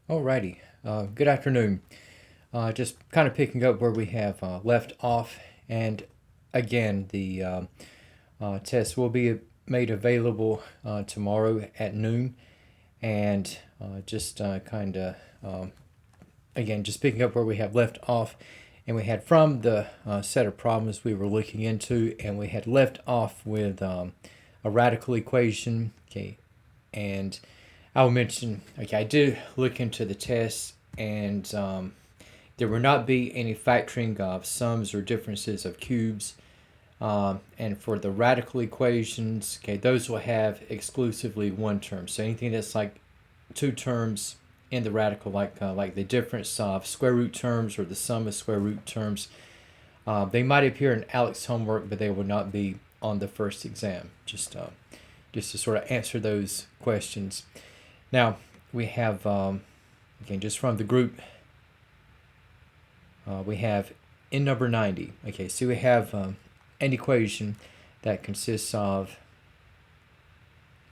Alrighty, good afternoon. Just kind of picking up where we have left off, and again, the test will be made available tomorrow at noon, and just kind of again, just picking up where we have left off, and we had from the set of problems we were looking into, and we had left off with a radical equation, okay, and I'll mention, okay, I did look into the test, and there will not be any factoring of sums or differences of cubes. And for the radical equations, okay, those will have exclusively one term. So anything that's like two terms in the radical, like the difference of square root terms or the sum of square root terms, they might appear in Alex's homework, but they will not be on the first exam. Just to sort of answer those questions. Now we have again, just from the group, we have in number 90. Okay, so we have an equation that consists of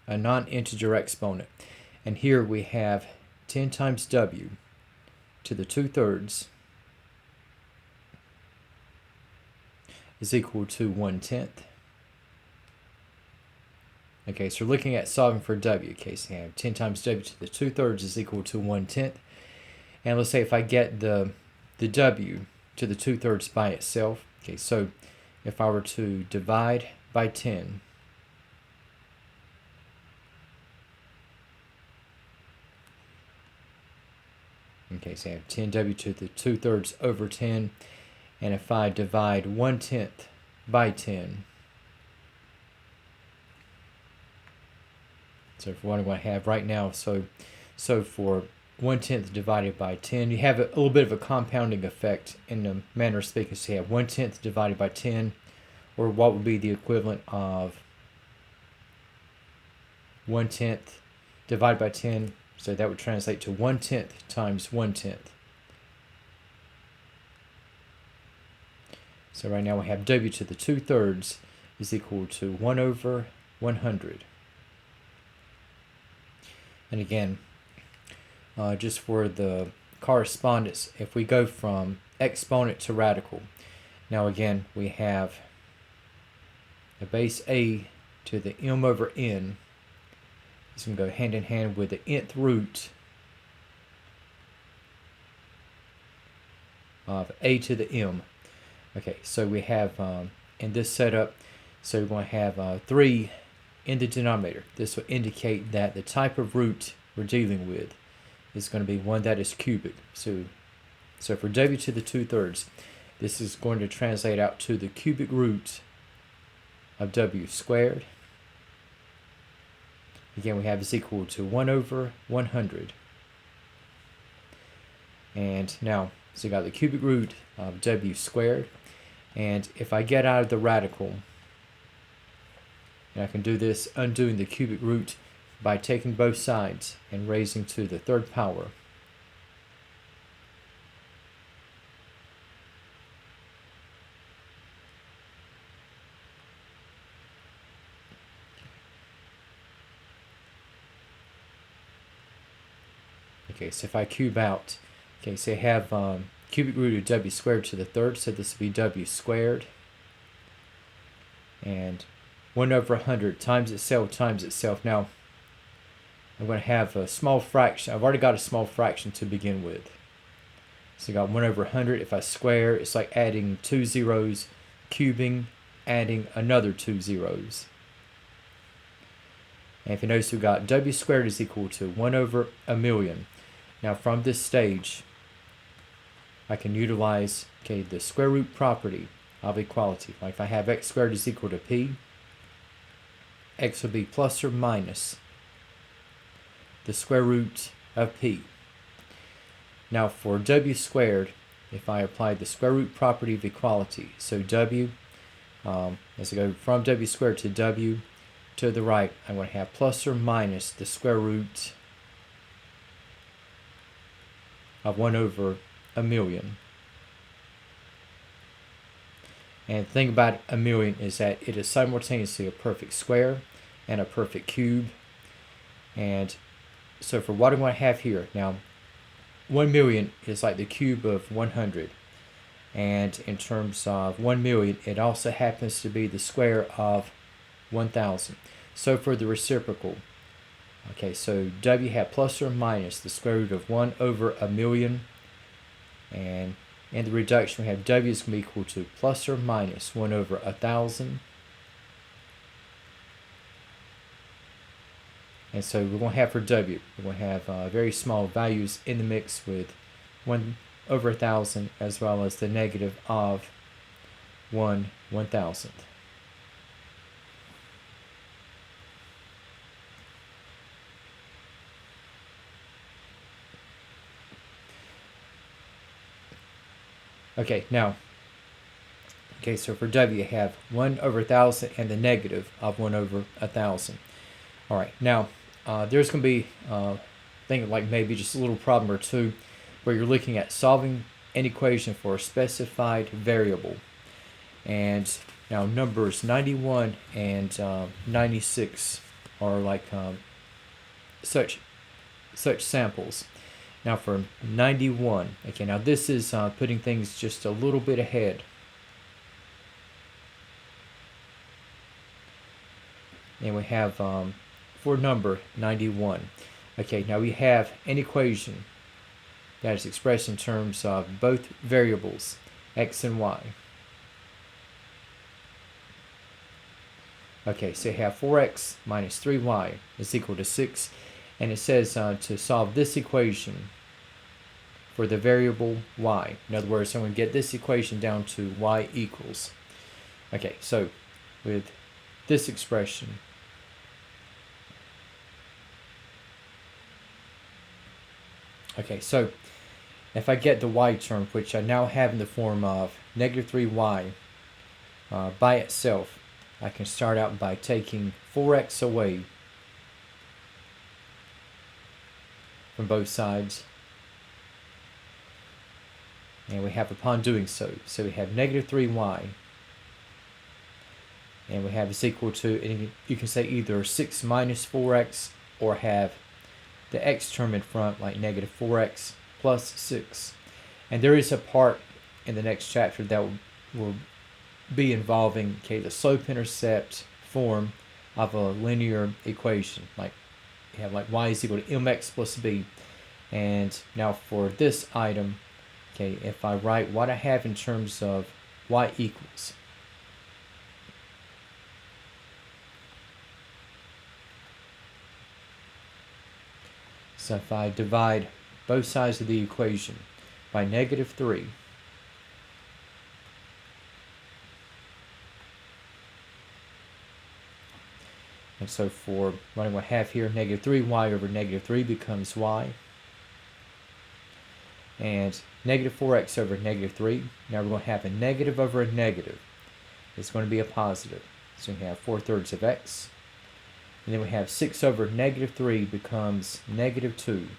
a non-integer exponent, and here we have 10 times w to the 2/3 is equal to 1/10. Okay, so we're looking at solving for w. Okay, so we have 10 times w to the 2/3 is equal to 1/10. And let's say if I get the w to the 2/3 by itself, okay, so if I were to divide by 10, okay, so I have 10w to the 2/3 over 10, and if I divide 1/10 by 10, so for what I'm going to have right now, so for 1/10 divided by 10, you have a little bit of a compounding effect in the manner of speaking. So you have 1/10 divided by 10, or what would be the equivalent of 1/10 divided by 10. So that would translate to 1/10 times 1/10. So right now we have w to the 2/3 is equal to 1 over 100. And again, just for the correspondence, if we go from exponent to radical, now again we have the base a to the m over n. It's going to go hand in hand with the nth root of a to the m. Okay, so we have in this setup, so we're going to have 3 in the denominator. This will indicate that the type of root we're dealing with is going to be one that is cubic. So for w to the 2/3, this is going to translate out to the cubic root of w squared. Again, we have is equal to 1 over 100. And now, so we got the cubic root of w squared. And if I get out of the radical, and I can do this undoing the cubic root by taking both sides and raising to the 3rd power. Okay, so if I cube out, okay, so I have cubic root of w squared to the 3rd, so this would be w squared. And 1 over 100 times itself. Now, I'm going to have a small fraction. I've already got a small fraction to begin with. So I got 1 over 100. If I square, it's like adding 2 zeros, cubing, adding another 2 zeros. And if you notice, we got w squared is equal to 1 over a million. Now from this stage, I can utilize, okay, the square root property of equality. Like if I have x squared is equal to p, x will be plus or minus the square root of p. Now for w squared, if I apply the square root property of equality, so w, as I go from w squared to w to the right, I'm going to have plus or minus the square root of 1 over a million. And the thing about a million is that it is simultaneously a perfect square and a perfect cube. And so for what I'm going to have here, now 1 million is like the cube of 100. And in terms of 1 million, it also happens to be the square of 1,000. So for the reciprocal, okay, so W had plus or minus the square root of 1 over a million. And in the reduction, we have W is going to be equal to plus or minus 1 over 1,000. And so we're going to have for W, we're going to have very small values in the mix with 1 over 1,000 as well as the negative of 1/1000. Okay, now, okay, so for W, you have 1 over 1,000 and the negative of 1 over 1,000. All right, now, there's going to be, think like maybe just a little problem or two where you're looking at solving an equation for a specified variable. And now numbers 91 and 96 are like such samples. Now for 91, okay, now this is putting things just a little bit ahead. And we have for number 91. Okay, now we have an equation that is expressed in terms of both variables, x and y. Okay, so you have 4x minus 3y is equal to 6. And it says to solve this equation for the variable y. In other words, I'm going to get this equation down to y equals. Okay, so with this expression, okay, so if I get the y term, which I now have in the form of negative 3y by itself, I can start out by taking 4x away from both sides. And we have upon doing so, so we have negative 3y. And we have is equal to, and you can say either 6 minus 4x or have the x term in front, like negative 4x plus 6. And there is a part in the next chapter that will be involving, okay, the slope-intercept form of a linear equation. Like you have like y is equal to mx plus b. And now for this item, okay, if I write what I have in terms of y equals, so if I divide both sides of the equation by negative 3, and so for what I'm going to have here, negative 3y over negative 3 becomes y. And negative 4x over negative 3, now we're going to have a negative over a negative. It's going to be a positive. So we have 4/3 of x. And then we have 6 over negative 3 becomes negative 2.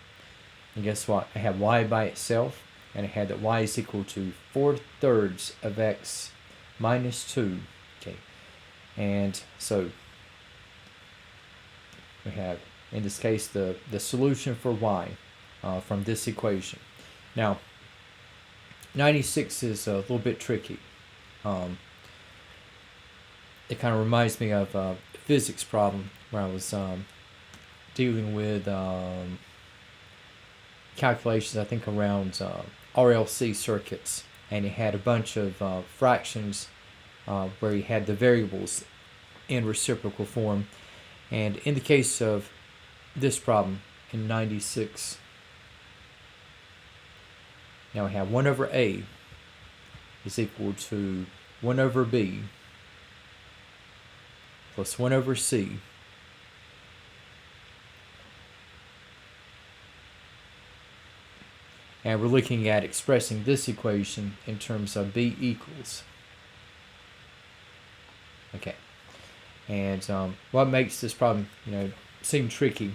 And guess what? I have y by itself, and I have that y is equal to 4/3 of x minus 2. Okay, and so we have, in this case, the solution for y from this equation. Now, 96 is a little bit tricky. It kind of reminds me of a physics problem where I was dealing with calculations, I think, around RLC circuits, and you had a bunch of fractions where you had the variables in reciprocal form. And in the case of this problem in 96, now we have 1 over a is equal to 1 over b plus 1 over c and we're looking at expressing this equation in terms of b equals. Okay, and what makes this problem, seem tricky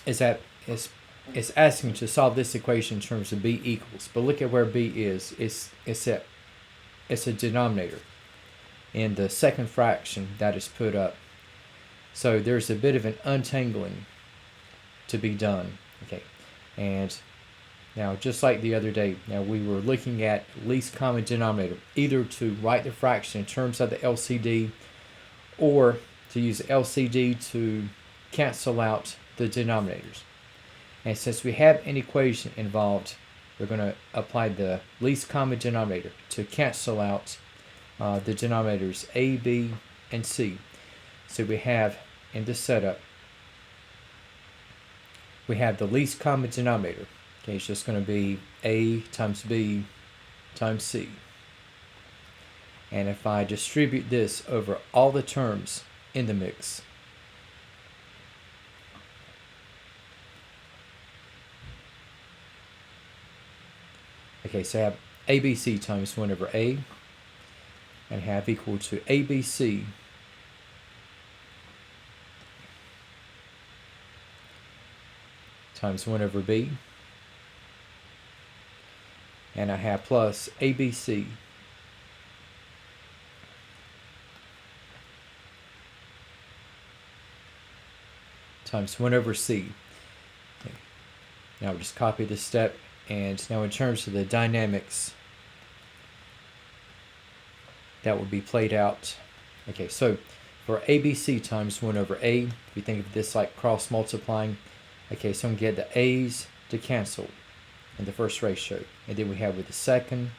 is that it's asking to solve this equation in terms of b equals, but look at where b is. It's a denominator in the second fraction that is put up. So there's a bit of an untangling to be done. Okay, And now, just like the other day, now we were looking at least common denominator, either to write the fraction in terms of the LCD or to use LCD to cancel out the denominators. And since we have an equation involved, we're going to apply the least common denominator to cancel out the denominators a, b, and c. So we have in this setup, we have the least common denominator. Okay, it's just going to be a times b times c. And if I distribute this over all the terms in the mix, okay, so I have ABC times 1 over A, and have equal to ABC times 1 over B, and I have plus ABC times 1 over C. Okay. Now I'll just copy this step, and now in terms of the dynamics, that will be played out. Okay, so for ABC times 1 over A, we think of this like cross multiplying. Okay, so I'm going to get the A's to cancel in the first ratio. And then we have with the second,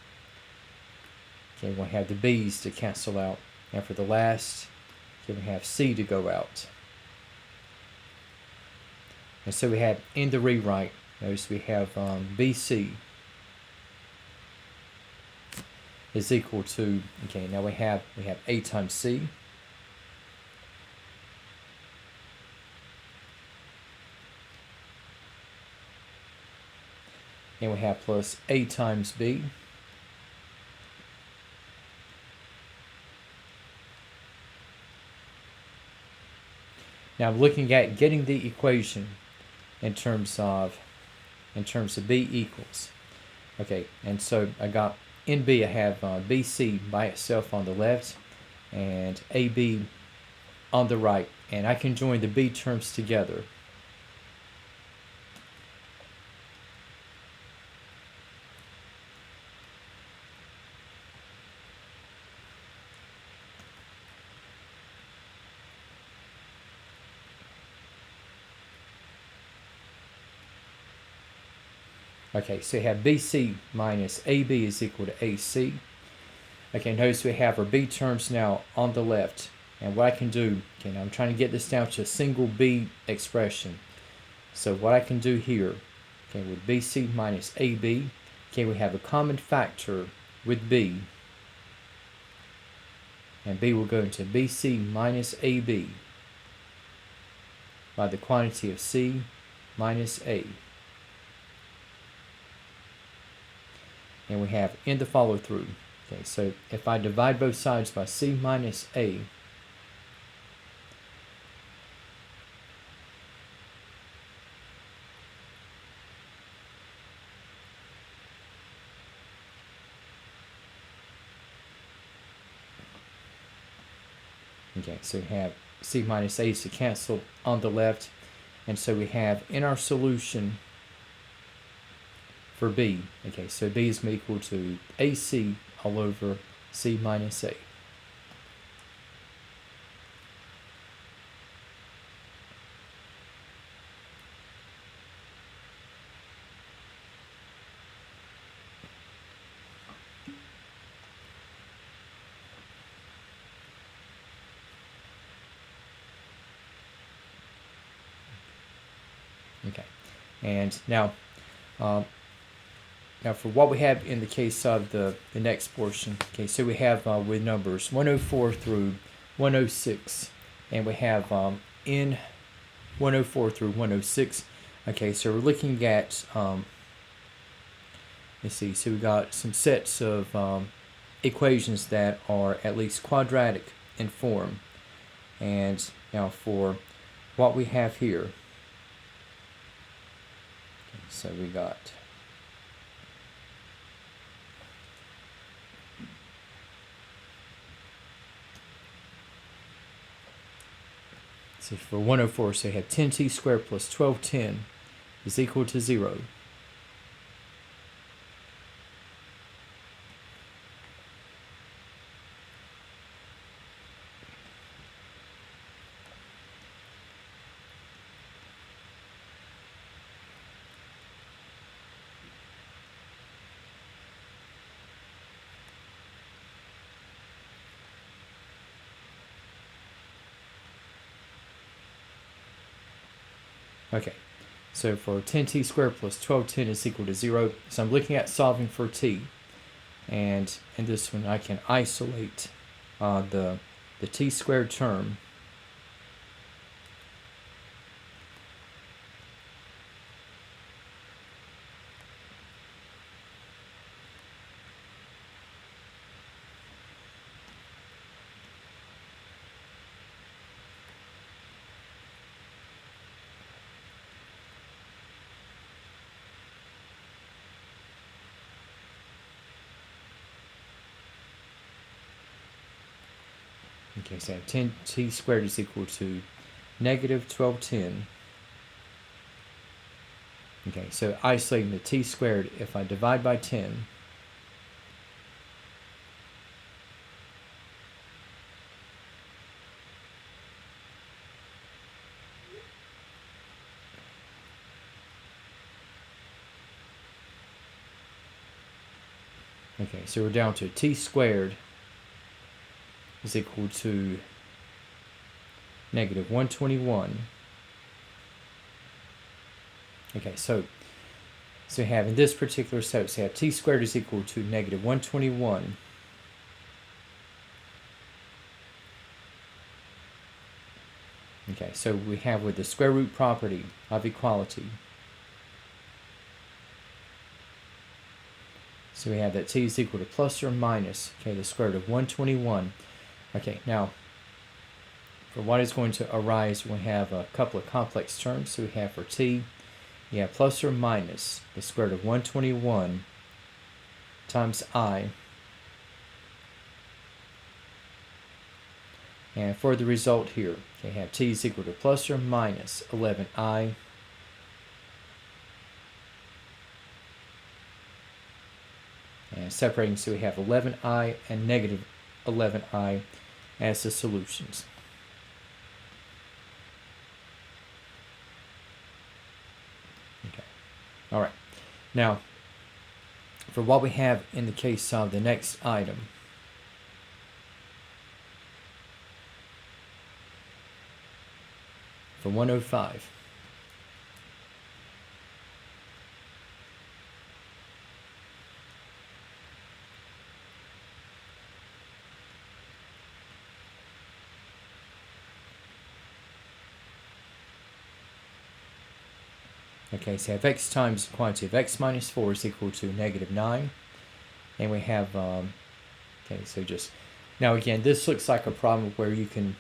okay, we'll have the B's to cancel out. And for the last, okay, we have C to go out. And so we have in the rewrite, notice we have BC is equal to, okay, now we have A times C. And we have plus A times B. Now I'm looking at getting the equation in terms of B equals. Okay, and so I got in B I have BC by itself on the left and AB on the right, and I can join the B terms together. Okay, so you have BC minus AB is equal to AC. Okay, notice we have our B terms now on the left. And what I can do, okay, now I'm trying to get this down to a single B expression. So what I can do here, okay, with BC minus AB, okay, we have a common factor with B. And B will go into BC minus AB by the quantity of C minus A. And we have in the follow through. Okay, so if I divide both sides by C minus A, okay, so we have C minus A to cancel on the left, and so we have in our solution for B, okay, so B is equal to AC all over C minus A. Okay, and now for what we have in the case of the next portion, okay, so we have with numbers 104 through 106, and we have in 104 through 106, okay, so we're looking at, let's see, so we got some sets of equations that are at least quadratic in form, and now for what we have here, okay, so we got so for 104, so you have 10t squared plus 1210 is equal to 0. Okay, so for 10t squared plus 1210 is equal to 0. So I'm looking at solving for t. And in this one, I can isolate the t squared term. Okay, so 10t squared is equal to negative 1210. Okay, so isolating the t squared, if I divide by 10, okay, so we're down to t squared is equal to negative 121. Okay, so we have in this particular step, so we have t squared is equal to negative 121. Okay, so we have with the square root property of equality. So we have that t is equal to plus or minus, okay, the square root of 121. Okay, now, for what is going to arise, we have a couple of complex terms. So we have for t, you have plus or minus the square root of 121 times I. And for the result here, okay, have t is equal to plus or minus 11i. And separating, so we have 11i and negative 11i as the solutions. Okay. All right. Now, for what we have in the case of the next item, for 105. Okay, so if x times the quantity of x minus 4 is equal to negative 9. And we have, okay, so just, now again, this looks like a problem where you can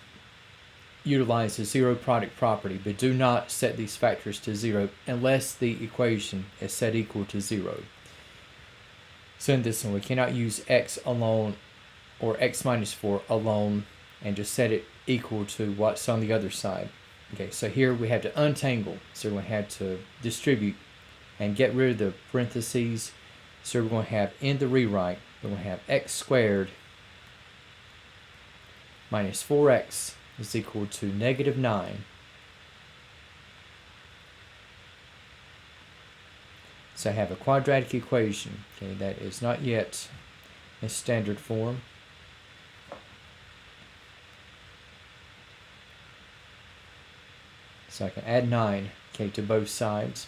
utilize the zero product property, but do not set these factors to 0 unless the equation is set equal to 0. So in this one, we cannot use x alone or x minus 4 alone and just set it equal to what's on the other side. Okay, so here we have to untangle, so we have to distribute and get rid of the parentheses. So we're going to have in the rewrite, we're going to have x squared minus 4x is equal to negative 9. So I have a quadratic equation, okay, that is not yet in standard form. So I can add 9, okay, to both sides.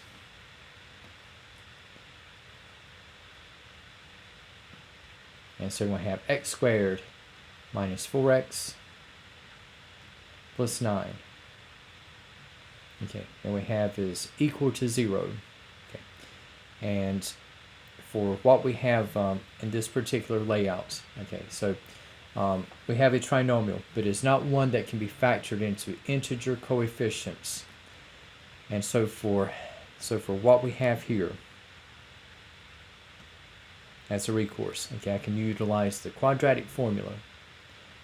And so we have x squared minus 4x plus 9. Okay, and we have is equal to 0. Okay, and for what we have in this particular layout, okay, so we have a trinomial, but it's not one that can be factored into integer coefficients. And so for what we have here as a recourse, okay, I can utilize the quadratic formula.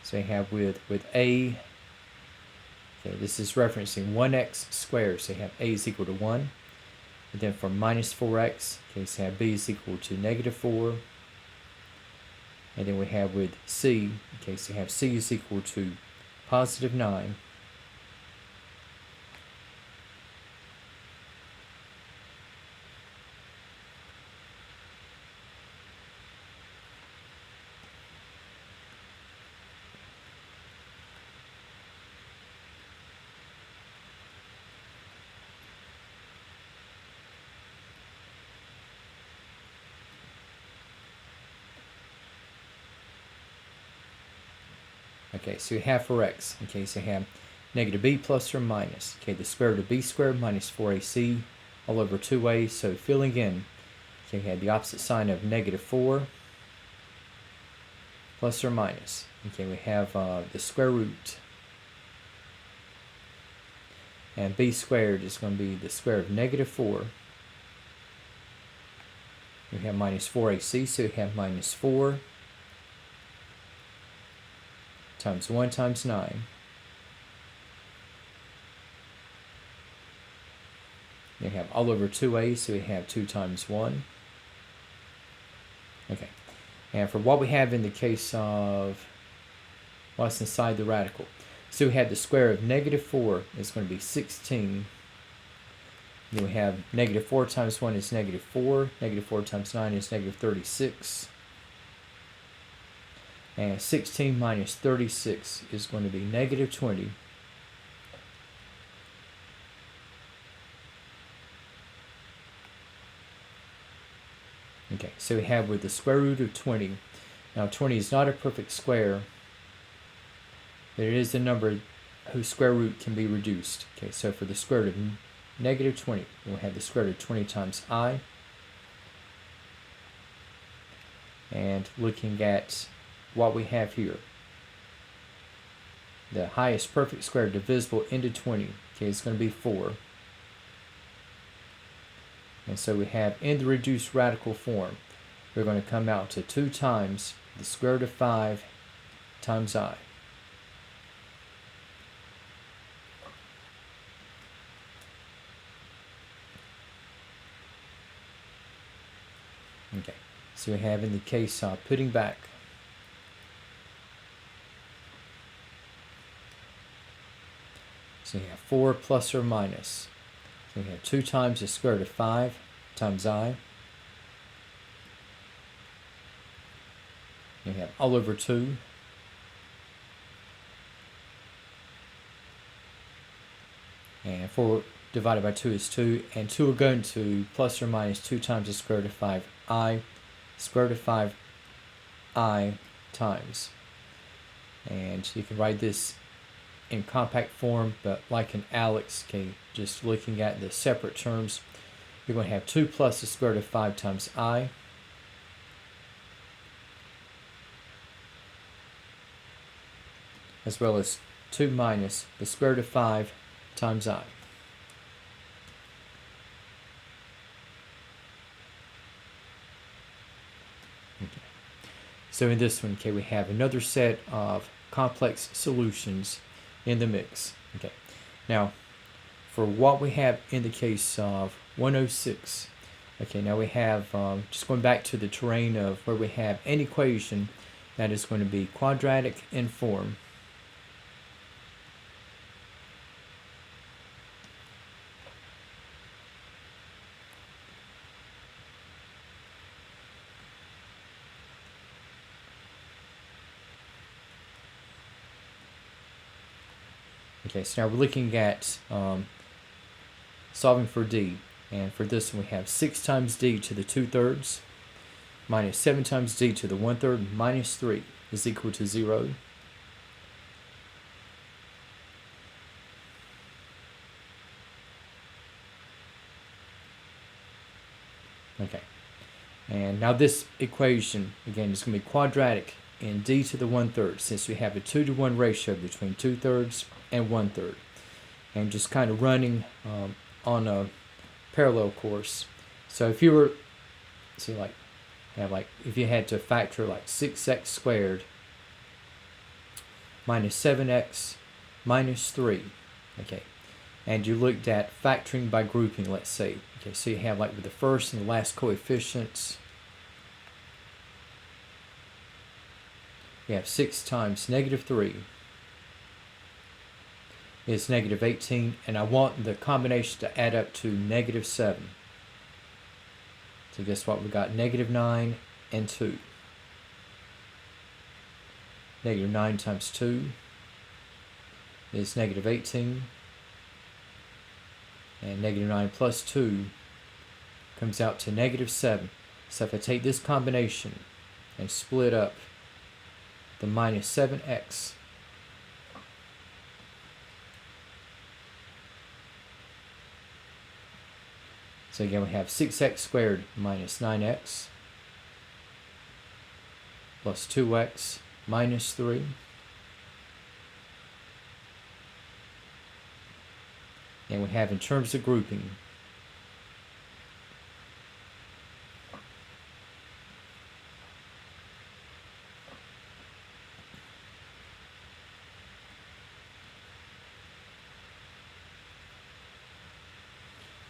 So I have with a, okay, this is referencing 1x squared, so you have a is equal to 1. And then for minus 4x, okay, so have b is equal to negative 4. And then we have with c, okay, so have c is equal to positive 9. Okay, so you have for x, okay, so you have negative b plus or minus, okay, the square root of b squared minus 4ac all over 2a, so filling in, okay, you have the opposite sign of negative 4 plus or minus, okay, we have the square root, and b squared is going to be the square of negative 4, we have minus 4ac, so we have minus 4 times 1 times 9. We have all over 2a, so we have 2 times 1. Okay, and for what we have in the case of what's inside the radical, so we have the square of negative 4 is going to be 16. Then we have negative 4 times 1 is negative 4. Negative 4 times 9 is negative 36. And 16 minus 36 is going to be negative 20. Okay, so we have with the square root of 20. Now 20 is not a perfect square, but it is a number whose square root can be reduced. Okay, so for the square root of negative 20, we'll have the square root of 20 times I. And looking at what we have here, the highest perfect square divisible into 20, okay, it's going to be 4. And so we have in the reduced radical form, we're going to come out to 2 times the square root of 5 times I. Okay, so we have in the case putting back, so we have 4 plus or minus. So we have 2 times the square root of 5 times I. You have all over 2. And 4 divided by 2 is 2. And 2 will go into plus or minus 2 times the square root of 5i. Square root of 5i times. And you can write this in compact form, but like in Alex, okay, just looking at the separate terms, you're going to have 2 plus the square root of 5 times I, as well as 2 minus the square root of 5 times I. Okay. So in this one, okay, we have another set of complex solutions in the mix. Okay, now for what we have in the case of 106, okay, now we have just going back to the terrain of where we have an equation that is going to be quadratic in form. Okay, so now we're looking at solving for d, and for this one we have 6 times d to the 2/3 minus 7 times d to the 1/3 minus 3 is equal to 0. Okay, and now this equation again is going to be quadratic in d to the 1/3, since we have a 2-to-1 ratio between 2/3 and 1/3, and just kind of running on a parallel course. So if you were, see, like, if you had to factor like 6x squared minus 7x minus 3, okay, and you looked at factoring by grouping, let's say. Okay, so you have like with the first and the last coefficients, you have 6 times negative 3 is negative 18, and I want the combination to add up to negative 7. So guess what? We got negative 9 and 2. Negative 9 times 2 is negative 18. And negative 9 plus 2 comes out to negative 7. So if I take this combination and split up the minus 7x, so again we have 6x squared minus 9x plus 2x minus 3. And we have in terms of grouping,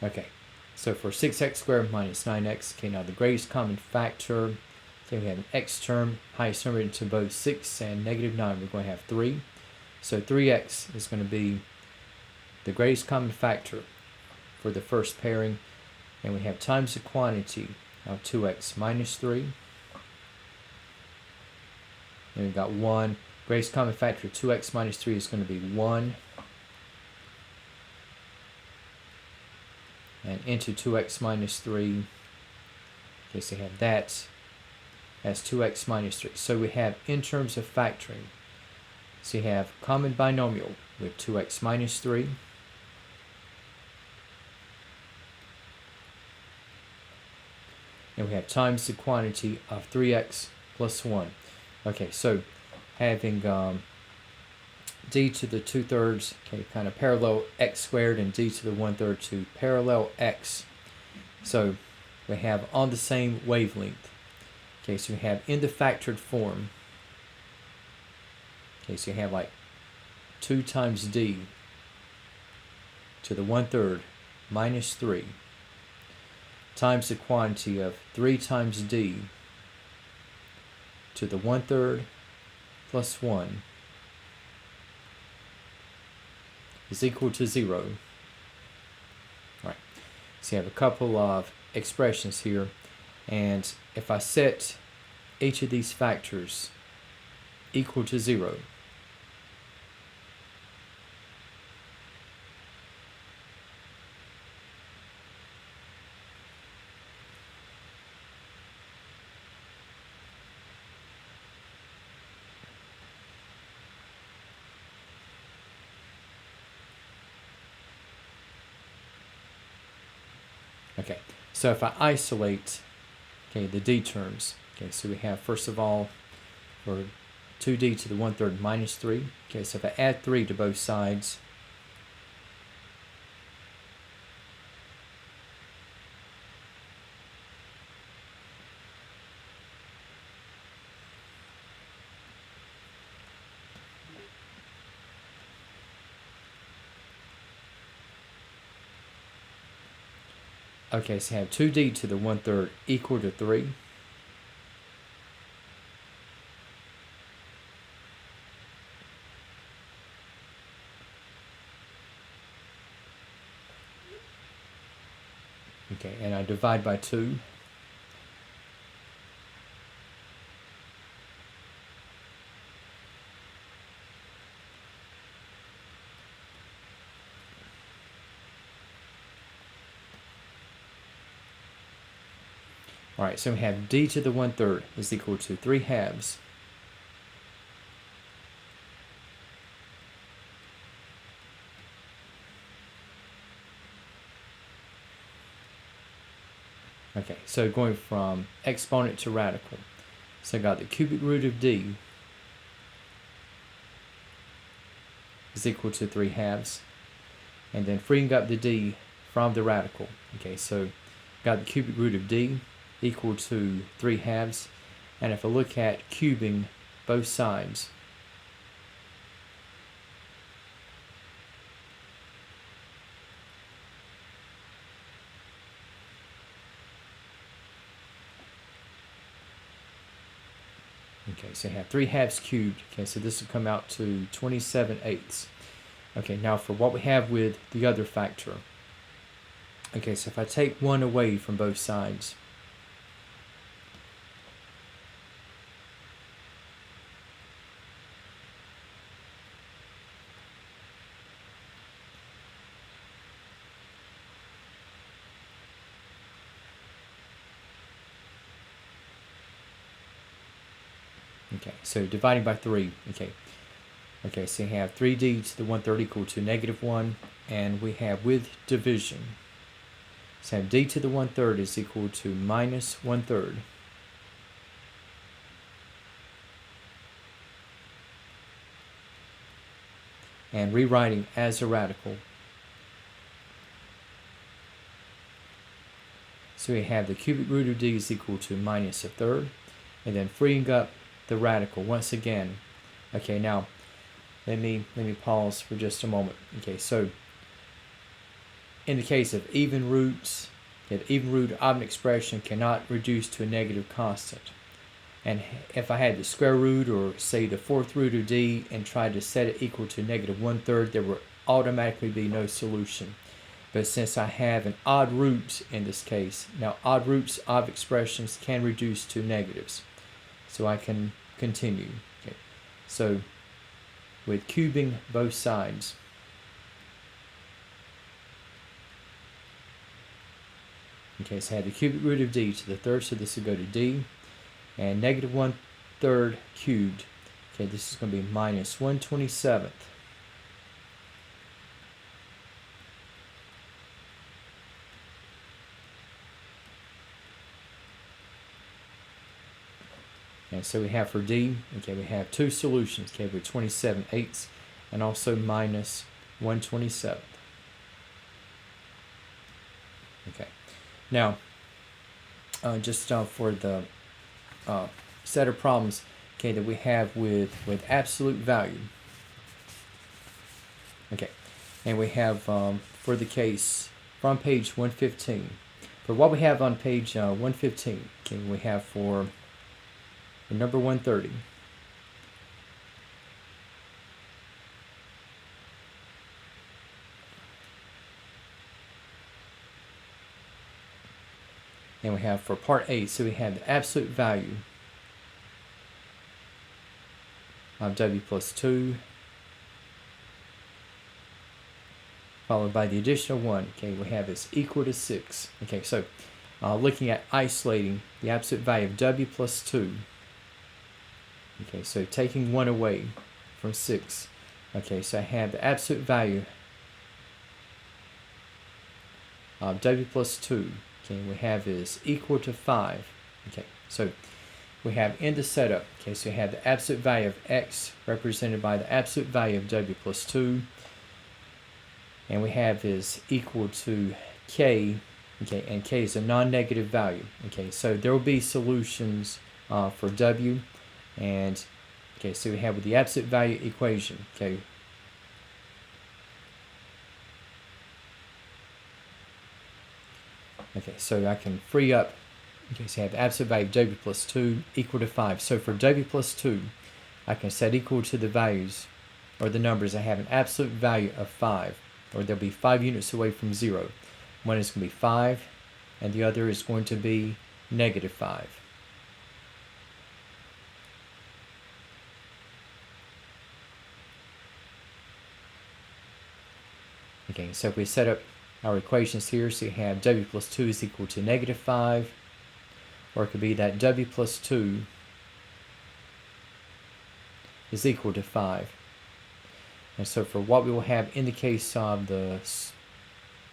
okay, so for 6x squared minus 9x, okay, now the greatest common factor, okay, we have an x term, highest number into both 6 and negative 9, we're going to have 3. So 3x is going to be the greatest common factor for the first pairing, and we have times the quantity of 2x minus 3. And we've got 1. Greatest common factor of 2x minus 3 is going to be 1. And into 2x minus 3. Okay, so we have that as 2x minus 3. So we have in terms of factoring, so you have common binomial with 2x minus 3. And we have times the quantity of 3x plus 1. Okay, so having d to the 2/3, okay, kind of parallel x squared, and d to the 1/3 to parallel x. So we have on the same wavelength. Okay, so we have in the factored form. Okay, so you have like 2 times d to the 1/3 minus 3 times the quantity of 3 times d to the 1/3 plus 1 is equal to 0. Alright, so you have a couple of expressions here, and if I set each of these factors equal to 0, okay, so if I isolate, okay, the d terms, okay, so we have first of all for 2d to the 1/3 minus 3. Okay, so if I add 3 to both sides, okay, so I have 2d to the 1/3 equal to 3. Okay, and I divide by 2. Alright, so we have d to the 1/3 is equal to 3/2. Okay, so going from exponent to radical. So I got the cubic root of d is equal to 3/2. And then freeing up the d from the radical. Okay, so got the cubic root of d equal to 3/2. And if I look at cubing both sides, Okay, so you have 3 halves cubed. Okay, so this will come out to 27/8. Okay, now for what we have with the other factor. Okay, so if I take 1 away from both sides, okay, so dividing by 3, okay, so you have 3d to the 1/3 equal to -1, and we have with division, so have d to the 1/3 is equal to -1/3. And rewriting as a radical. So we have the cubic root of d is equal to -1/3, and then freeing up the radical once again. Okay, now let me pause for just a moment. Okay, so in the case of even roots, the even root of an expression cannot reduce to a negative constant. And if I had the square root, or say the 4th root of d, and tried to set it equal to -1/3, there would automatically be no solution. But since I have an odd root in this case, now odd roots of expressions can reduce to negatives. So I can continue. Okay. So with cubing both sides, okay, so I have the cubic root of d to the 3rd, so this will go to d, and -1/3 cubed, okay, this is going to be -1/27. And so we have for d, okay, we have 2 solutions, okay, with 27/8 and also -1/27. Okay, now just for the set of problems, okay, that we have with absolute value. Okay, and we have for the case from page 115. For what we have on page 115, okay, we have for the number 130. And we have for part A, so we have the absolute value of w plus 2, followed by the additional 1, okay, we have is equal to 6. Okay, so looking at isolating the absolute value of w plus 2, okay, so taking 1 away from 6, okay, so I have the absolute value of w plus 2, okay, we have is equal to 5. Okay, so we have in the setup, okay, so you have the absolute value of x represented by the absolute value of w plus 2, and we have is equal to k, okay, and k is a non-negative value. Okay, so there will be solutions for w, and okay, so we have with the absolute value equation, okay, okay, so I can free up. Okay, so I have the absolute value of w plus 2 equal to 5. So for w plus 2, I can set equal to the values, or the numbers. I have an absolute value of 5, or they'll be 5 units away from 0. One is going to be 5, and the other is going to be -5. Okay, so if we set up our equations here, so you have w plus 2 is equal to -5, or it could be that w plus 2 is equal to 5. And so for what we will have in the case of the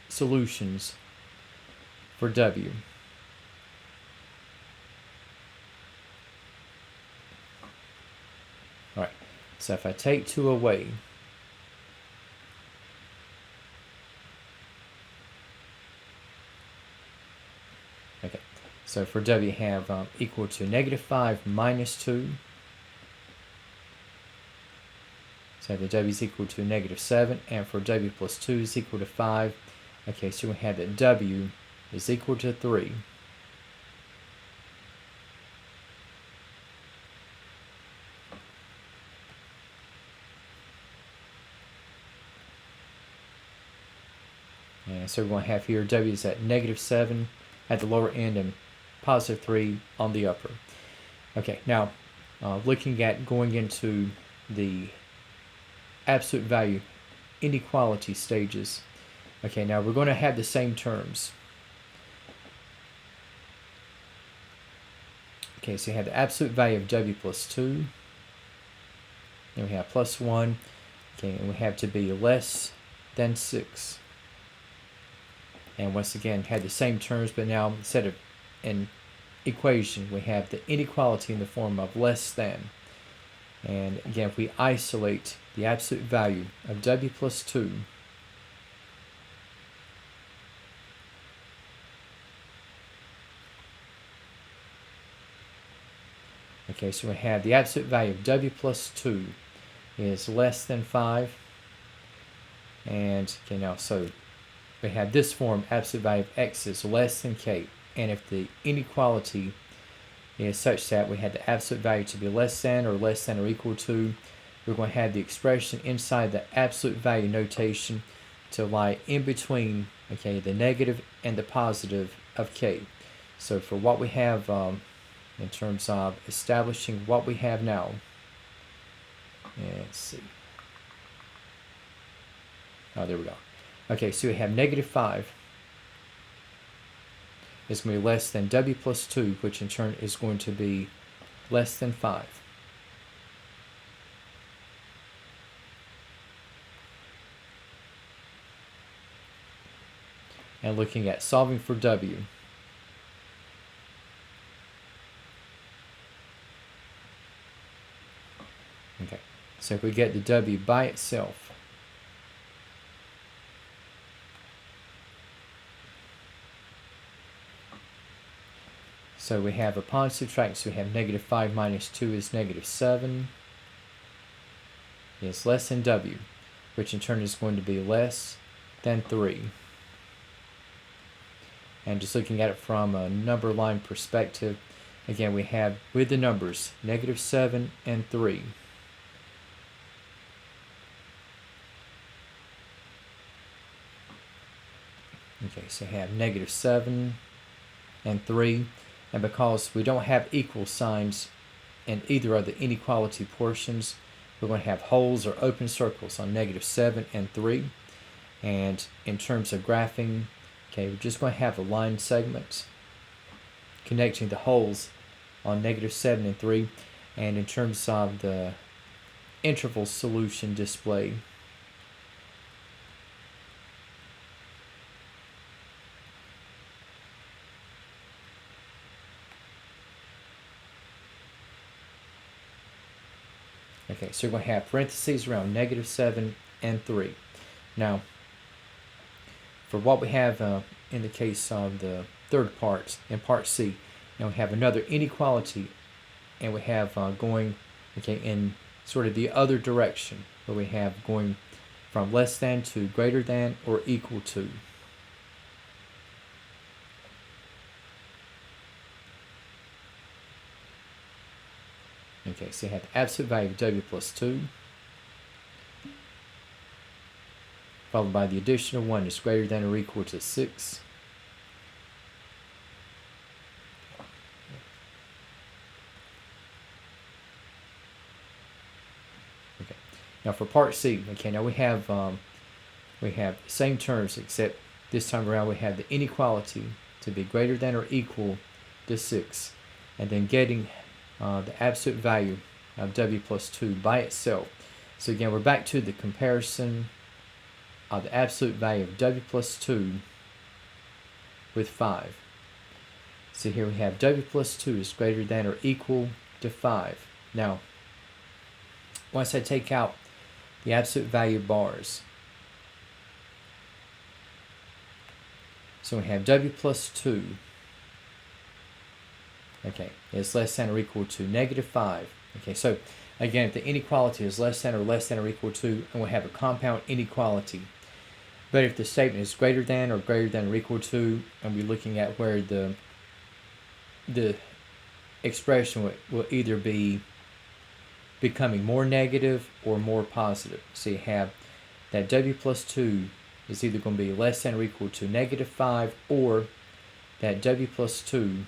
solutions for w, alright, so if I take 2 away, okay, so for w have equal to -5 minus 2. So the w is equal to -7, and for w plus 2 is equal to 5. Okay, so we have that w is equal to 3. so we're going to have here W is at -7 at the lower end and +3 on the upper. Okay, now looking at going into the absolute value inequality stages. Okay, now we're going to have the same terms. Okay, so you have the absolute value of W plus 2. And we have plus 1. Okay, and we have to be less than 6. And once again, had the same terms, but now instead of an equation, we have the inequality in the form of less than. And again, if we isolate the absolute value of W plus 2, okay, so we have the absolute value of W plus 2 is less than 5. And okay, now so we have this form, absolute value of X is less than K. And if the inequality is such that we had the absolute value to be less than or equal to, we're going to have the expression inside the absolute value notation to lie in between, okay, the negative and the positive of K. So for what we have in terms of establishing what we have now, let's see. Oh, there we go. Okay, so we have -5 is going to be less than W plus 2, which in turn is going to be less than 5. And looking at solving for W, okay, so if we get the W by itself, so we have upon subtraction, so we have -5 minus 2 is -7. It's less than W, which in turn is going to be less than 3. And just looking at it from a number line perspective, again, we have with the numbers -7 and 3. Okay, so we have -7 and 3. And because we don't have equal signs in either of the inequality portions, we're going to have holes or open circles on -7 and 3. And in terms of graphing, okay, we're just going to have a line segment connecting the holes on -7 and 3. And in terms of the interval solution display, okay, so we're going to have parentheses around -7 and 3. Now, for what we have in the case of the third part, in part C, now we have another inequality, and we have going, okay, in sort of the other direction, where we have going from less than to greater than or equal to. Okay, so you have the absolute value of W plus 2, followed by the additional 1 is greater than or equal to 6. Okay, now for part C, okay, now we have the same terms, except this time around we have the inequality to be greater than or equal to 6, and then getting the absolute value of W plus 2 by itself. So again, we're back to the comparison of the absolute value of W plus 2 with 5. So here we have W plus 2 is greater than or equal to 5. Now, once I take out the absolute value bars, so we have W plus 2, okay, is less than or equal to -5. Okay, so again, if the inequality is less than or equal to, and we have a compound inequality. But if the statement is greater than or equal to, and we're looking at where the expression will either be becoming more negative or more positive. So you have that W plus 2 is either going to be less than or equal to -5, or that W plus 2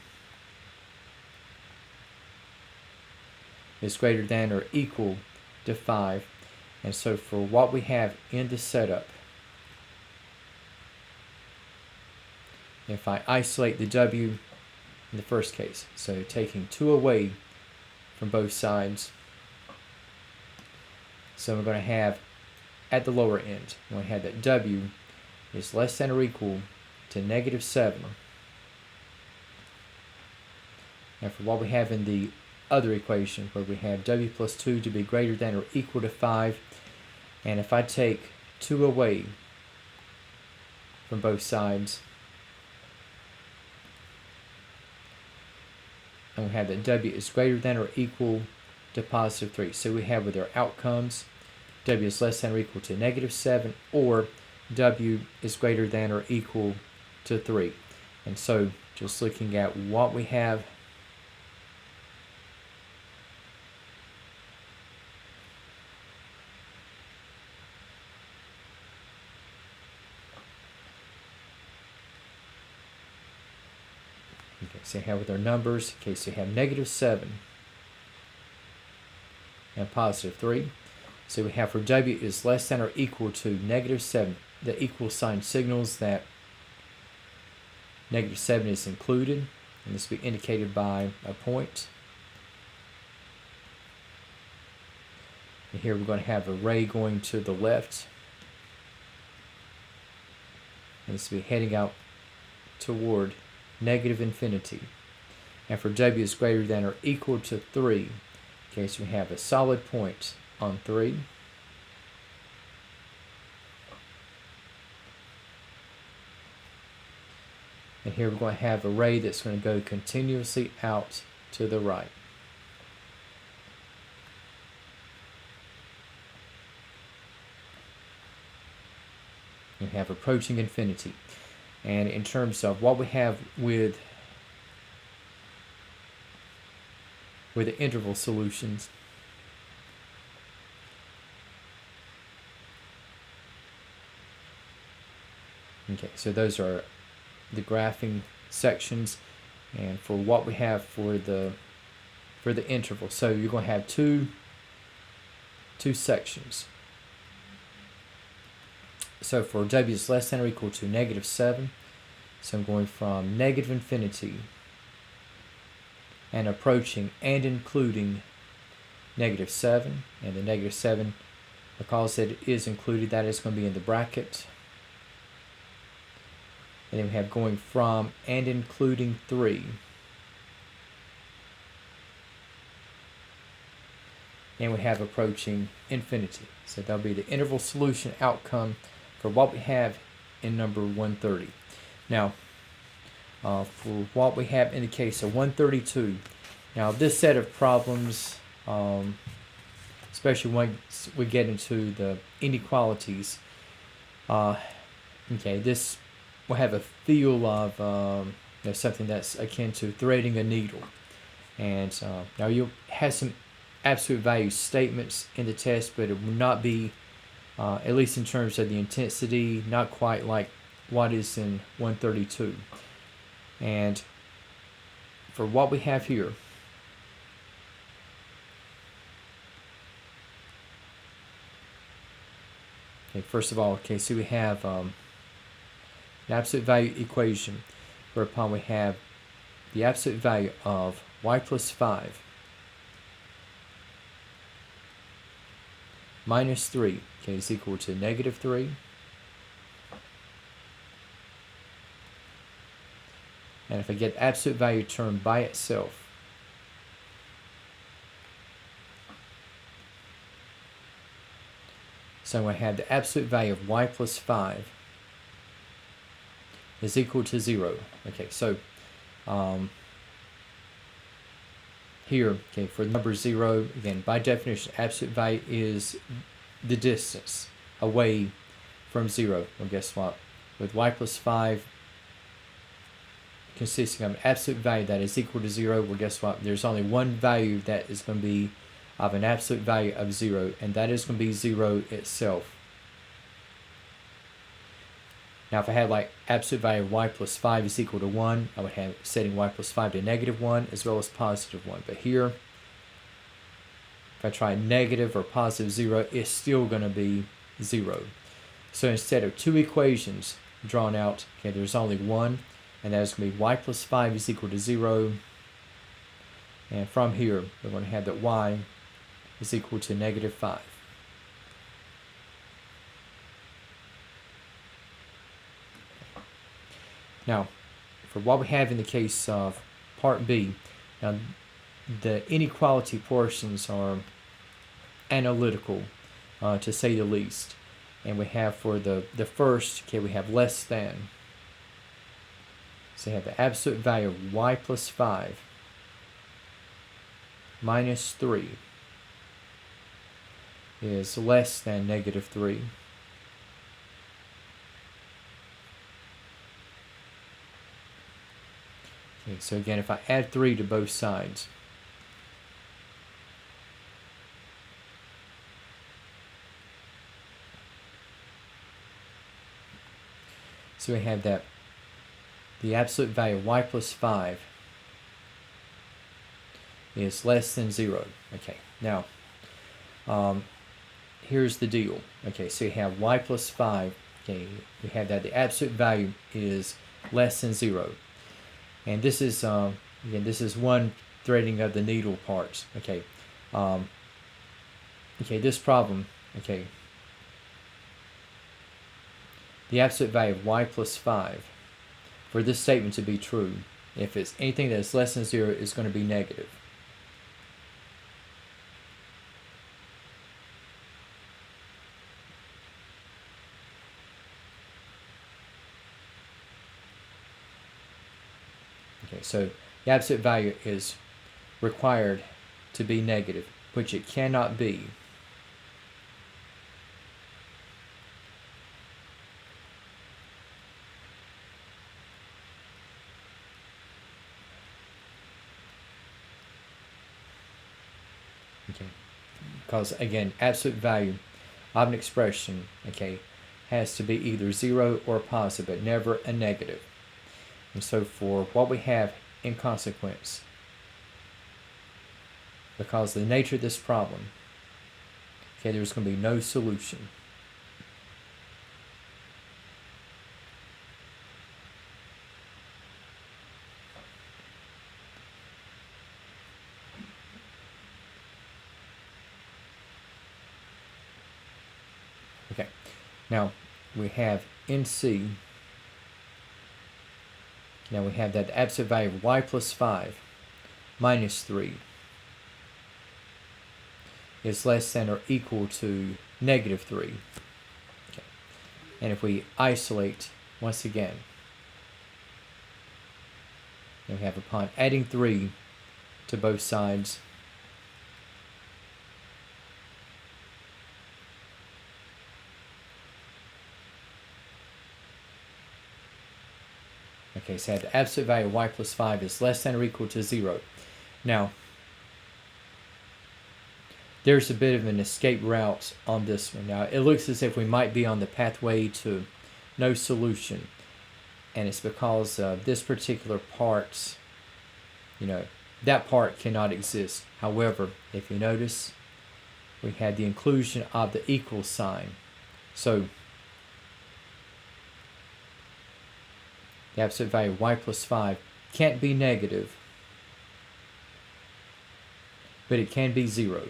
is greater than or equal to 5. And so for what we have in the setup, if I isolate the W in the first case, so taking 2 away from both sides, so we're going to have at the lower end, we have that W is less than or equal to -7. And for what we have in the other equation, where we have W plus 2 to be greater than or equal to 5, and if I take 2 away from both sides, and we have that W is greater than or equal to +3. So we have with our outcomes, W is less than or equal to -7, or W is greater than or equal to 3. And so just looking at what we have so you have with our numbers, okay, so you have -7 and +3. So we have for W is less than or equal to -7. The equal sign signals that -7 is included, and this will be indicated by a point. And here we're going to have a ray going to the left, and this will be heading out toward -infinity. And for W is greater than or equal to 3, okay, so we have a solid point on 3. And here we're going to have a ray that's going to go continuously out to the right. We have approaching infinity. And in terms of what we have with the interval solutions, okay, so those are the graphing sections, and for what we have for the interval, so you're going to have two sections. So for W is less than or equal to -7, so I'm going from -infinity and approaching and including -7, and the -7, because it is included, that is going to be in the bracket. And then we have going from and including 3. And we have approaching infinity. So that'll be the interval solution outcome for what we have in number 130. Now, for what we have in the case of 132, now this set of problems, especially once we get into the inequalities, okay, this will have a feel of something that's akin to threading a needle. And now you'll have some absolute value statements in the test, but it will not be, at least in terms of the intensity, not quite like what is in 132. And for what we have here, okay, first of all, okay, so we have an absolute value equation whereupon we have the absolute value of y plus 5 minus 3, okay, is equal to -3. And if I get the absolute value term by itself, so I'm going to have the absolute value of y plus 5 is equal to 0. Okay, so here, okay, for the number 0, again, by definition, absolute value is the distance away from 0. Well, guess what? With y plus 5 consisting of an absolute value that is equal to 0, well, guess what? There's only one value that is going to be of an absolute value of 0, and that is going to be 0 itself. Now if I had like absolute value of y plus 5 is equal to 1, I would have setting y plus 5 to negative 1 as well as positive 1. But here, if I try negative or positive 0, it's still going to be 0. So instead of two equations drawn out, okay, there's only one, and that is going to be y plus 5 is equal to 0. And from here, we're going to have that y is equal to negative 5. Now, for what we have in the case of part B, now the inequality portions are analytical, to say the least. And we have for the first, okay, we have less than. So we have the absolute value of y plus 5 minus 3 is less than negative 3. Okay, so again, if I add 3 to both sides, so we have that the absolute value of y plus 5 is less than 0. Okay, now here's the deal. Okay, so you have y plus 5. Okay, we have that the absolute value is less than 0. And this is, again, this is one threading of the needle parts. Okay, okay, this problem, okay, the absolute value of y plus 5, for this statement to be true, if it's anything that is less than 0, is going to be negative. Okay, so the absolute value is required to be negative, which it cannot be. Okay, because again, absolute value of an expression, okay, has to be either 0 or positive, but never a negative. And so for what we have in consequence, because of the nature of this problem, okay, there's going to be no solution. Okay, now we have in C, now we have that absolute value of y plus 5 minus 3 is less than or equal to negative 3. Okay. And if we isolate once again, we have upon adding 3 to both sides, okay, so the absolute value of y plus 5 is less than or equal to 0. Now, there's a bit of an escape route on this one. Now, it looks as if we might be on the pathway to no solution. And it's because this particular part, that part cannot exist. However, if you notice, we had the inclusion of the equal sign. So, the absolute value of y plus 5 can't be negative, but it can be 0.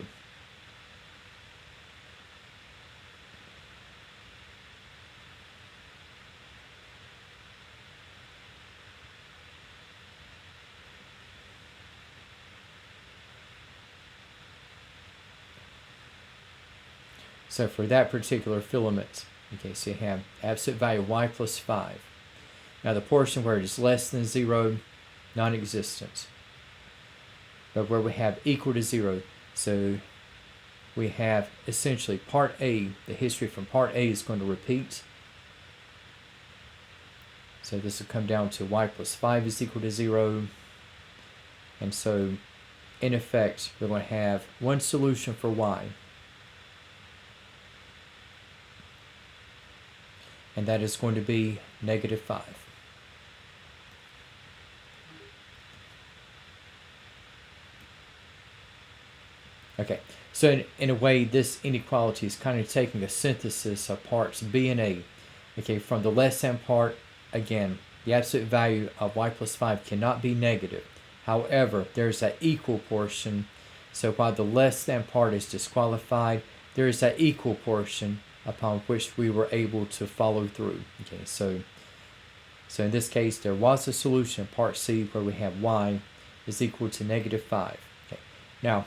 So for that particular filament, okay, so you have absolute value of y plus 5. Now the portion where it is less than 0, non-existent. But where we have equal to 0, so we have essentially part A, the history from part A is going to repeat. So this will come down to y plus 5 is equal to 0. And so, in effect, we're going to have one solution for y. and that is going to be -5. Okay, so in a way, this inequality is kind of taking a synthesis of parts B and A. Okay, from the less than part, again, the absolute value of y plus 5 cannot be negative. However, there's that equal portion. So while the less than part is disqualified, there is that equal portion upon which we were able to follow through. Okay, so in this case, there was a solution, part C, where we have y is equal to -5. Okay, now,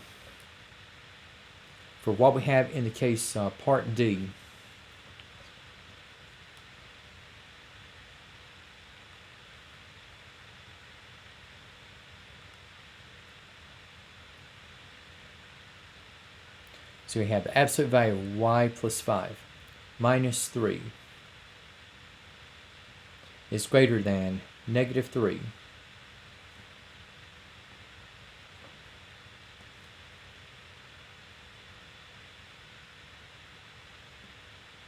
for what we have in the case part D, so we have the absolute value of y plus 5 minus 3 is greater than -3.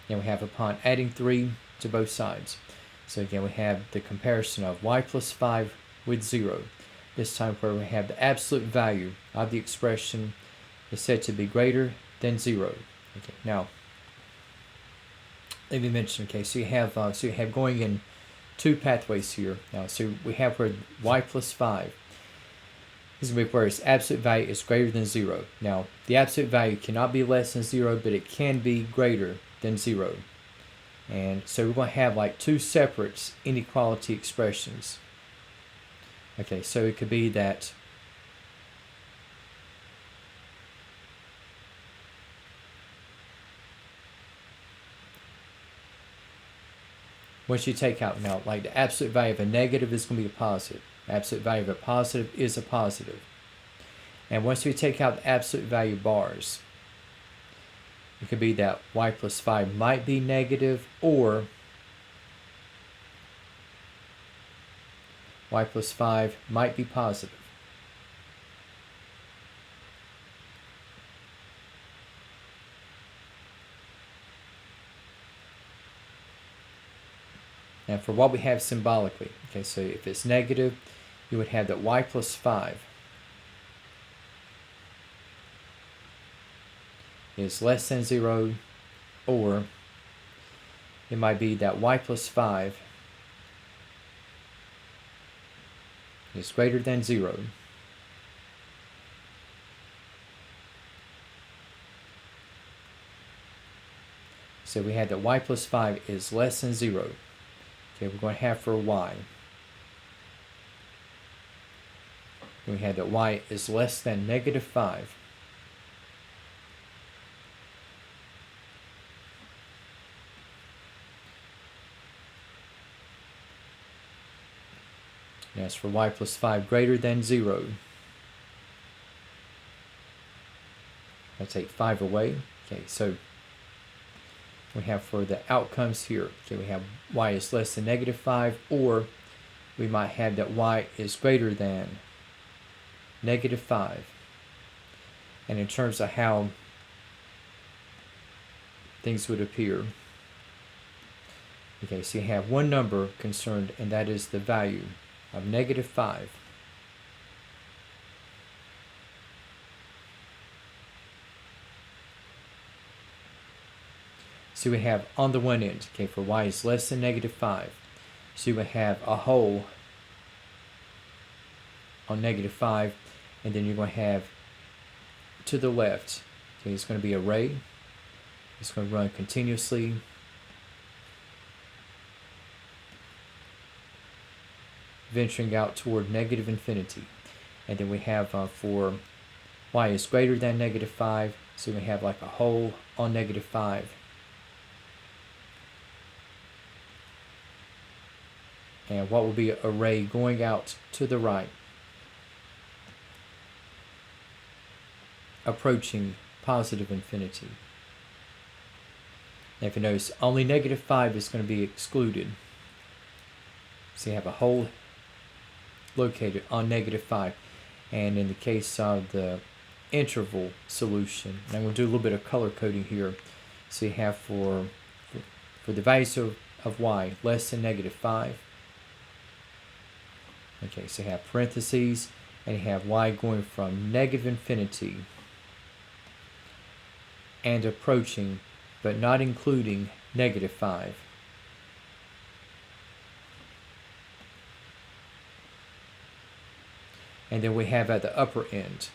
And we have upon adding 3 to both sides. So again, we have the comparison of y plus 5 with 0. This time where we have the absolute value of the expression is said to be greater than 0. Okay, now let me mention, okay, so you have going in two pathways here. Now, so we have where y plus 5 is going to be where its absolute value is greater than 0. Now, the absolute value cannot be less than 0, but it can be greater than 0. And so we're going to have like two separate inequality expressions. Okay, so it could be that once you take out, now, like the absolute value of a negative is going to be a positive. The absolute value of a positive is a positive. And once we take out the absolute value bars, it could be that y plus 5 might be negative, or y plus 5 might be positive. And for what we have symbolically, okay, so if it's negative, you would have that y plus 5 is less than 0, or it might be that y plus 5 is greater than 0. So we had that y plus 5 is less than 0. Okay, we're going to have for y. We had that y is less than -5. As for y plus 5 greater than 0, I'll take 5 away. Okay, so we have for the outcomes here, okay, we have y is less than -5, or we might have that y is greater than -5. And in terms of how things would appear, okay, so you have one number concerned, and that is the value of -5. So we have on the one end, okay, for y is less than -5. So you would have a hole on -5, and then you're going to have to the left, okay, it's going to be a ray. It's going to run continuously. Venturing out toward -infinity. And then we have for y is greater than -5, so we have like a hole on -5. And what will be a ray going out to the right, approaching positive infinity. And if you notice, only -5 is going to be excluded. So you have a hole located on -5. And in the case of the interval solution, and I'm going to do a little bit of color coding here. So you have for the values of of y less than negative 5. Okay, so you have parentheses, and you have y going from negative infinity and approaching, but not including negative 5. And then we have at the upper end,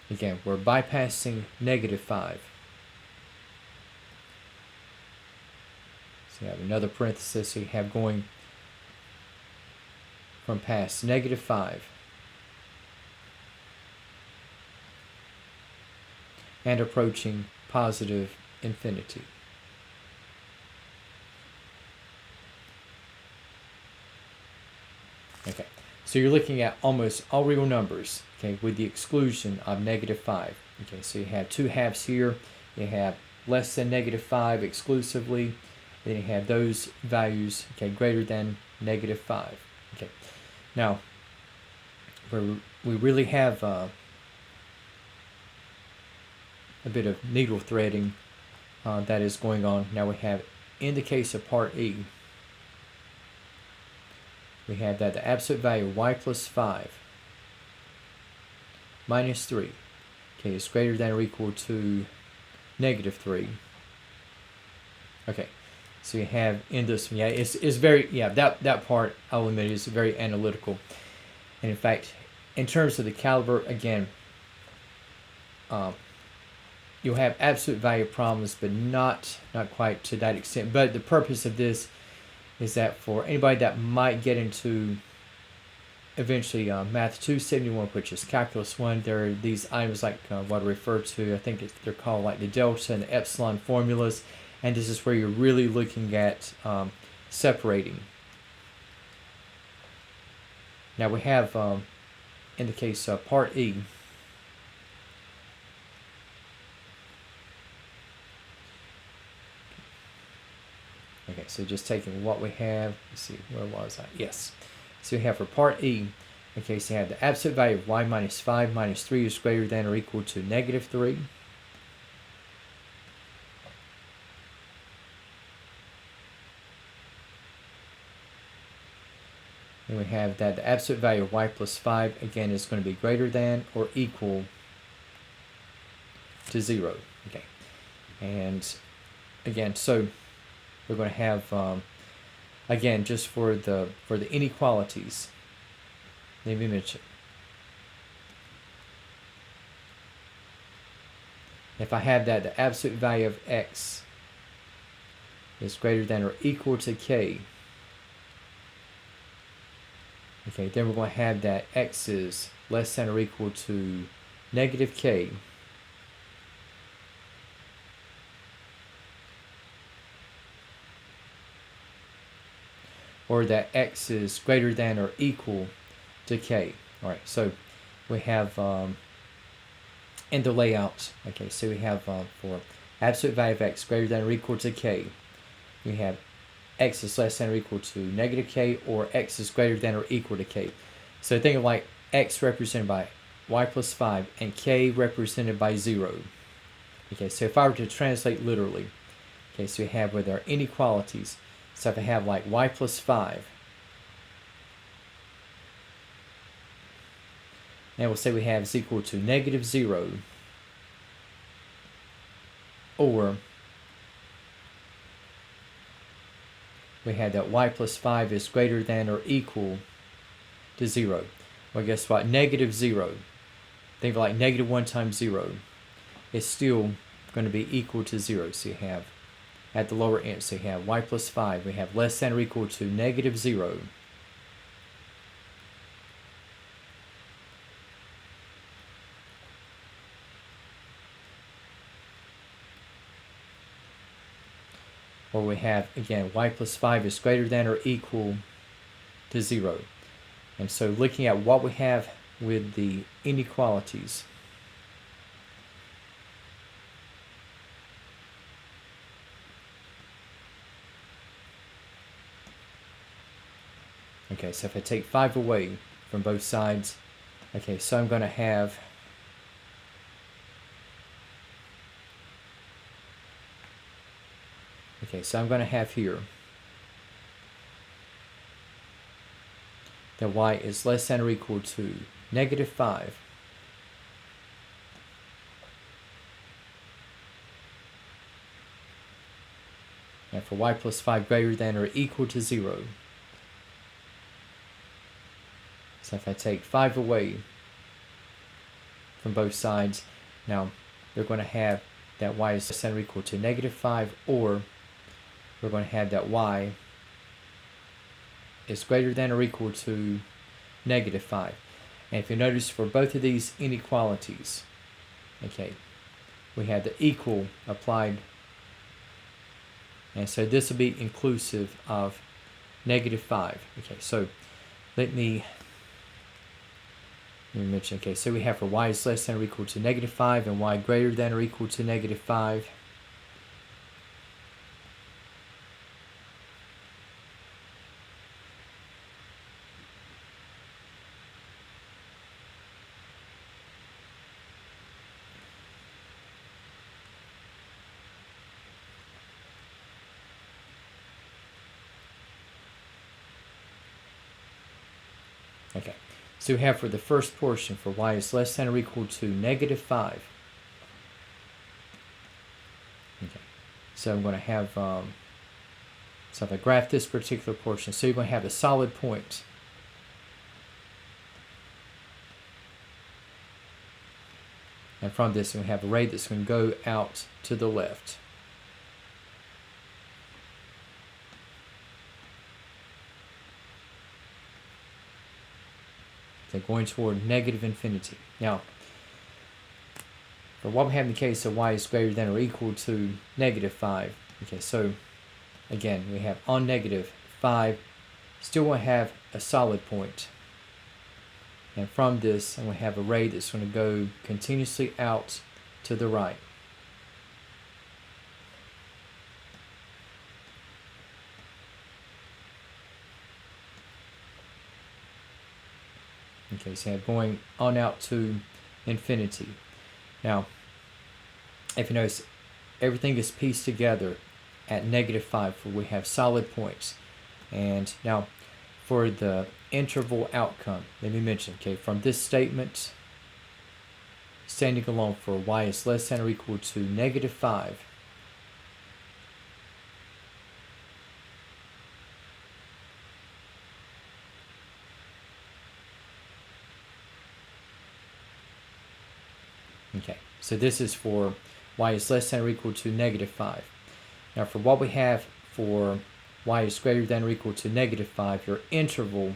again, we're bypassing negative 5. So you have another parenthesis, so you have going from past negative 5 and approaching positive infinity. Okay, so you're looking at almost all real numbers, okay, with the exclusion of negative 5. Okay, so you have two halves here. You have less than negative 5 exclusively. Then you have those values, okay, greater than negative 5. Okay, now we really have a bit of needle threading that is going on. Now we have, in the case of part E, we have that the absolute value of y plus 5 minus 3, okay, is greater than or equal to negative 3. Okay, so you have in this, yeah, it's very, yeah, that part, I'll admit, is very analytical. And in fact, in terms of the caliber, again, you'll have absolute value problems, but not quite to that extent. But the purpose of this is that for anybody that might get into eventually Math 271, which is Calculus 1, there are these items like what I refer to, I think they're called like the delta and the epsilon formulas, and this is where you're really looking at separating. Now we have, in the case of part E, okay, so just taking what we have, let's see, where was I? Yes. So we have for part E, okay, so you have the absolute value of y minus 5 minus 3 is greater than or equal to negative 3. And we have that the absolute value of y plus 5, again, is going to be greater than or equal to 0. Okay. And again, so we're going to have, again, just for the inequalities, let me mention. If I have that the absolute value of x is greater than or equal to k, okay, then we're going to have that x is less than or equal to negative k, or that x is greater than or equal to k. All right, so we have in the layout, okay, so we have for absolute value of x greater than or equal to k, we have x is less than or equal to negative k, or x is greater than or equal to k. So think of like x represented by y plus 5 and k represented by 0. Okay, so if I were to translate literally, okay, so we have with our inequalities, so if I have like y plus 5, now we'll say we have is equal to negative 0, or we have that y plus 5 is greater than or equal to 0. Well, guess what? Negative 0. Think of like negative 1 times 0. It's still going to be equal to 0. So you have at the lower end, so you have y plus 5. We have less than or equal to negative 0. Or we have, again, y plus 5 is greater than or equal to 0. And so looking at what we have with the inequalities, okay, so if I take 5 away from both sides, okay, so I'm going to have Okay, so I'm going to have here that y is less than or equal to -5 and for y plus 5 greater than or equal to 0. So if I take 5 away from both sides, now they're going to have that y is less than or equal to -5, or we're going to have that y is greater than or equal to -5. And if you notice, for both of these inequalities, okay, we have the equal applied, and so this will be inclusive of -5. Okay, so let me mention, okay, so we have for y is less than or equal to -5 and y greater than or equal to -5. Okay, so we have for the first portion for y is less than or equal to -5. Okay, so I'm going to have, so if I graph this particular portion, so you're going to have a solid point. And from this, we have a ray that's going to go out to the left. Okay, going toward -infinity. Now, for what we have in the case of y is greater than or equal to -5, okay, so again, we have on -5, still want to have a solid point. And from this, I'm going to have a ray that's going to go continuously out to the right. Okay, so I'm going on out to infinity. Now, if you notice, everything is pieced together at -5, for we have solid points. And now, for the interval outcome, let me mention, okay, from this statement, standing alone for y is less than or equal to -5, okay, so this is for y is less than or equal to -5. Now for what we have for y is greater than or equal to -5, your interval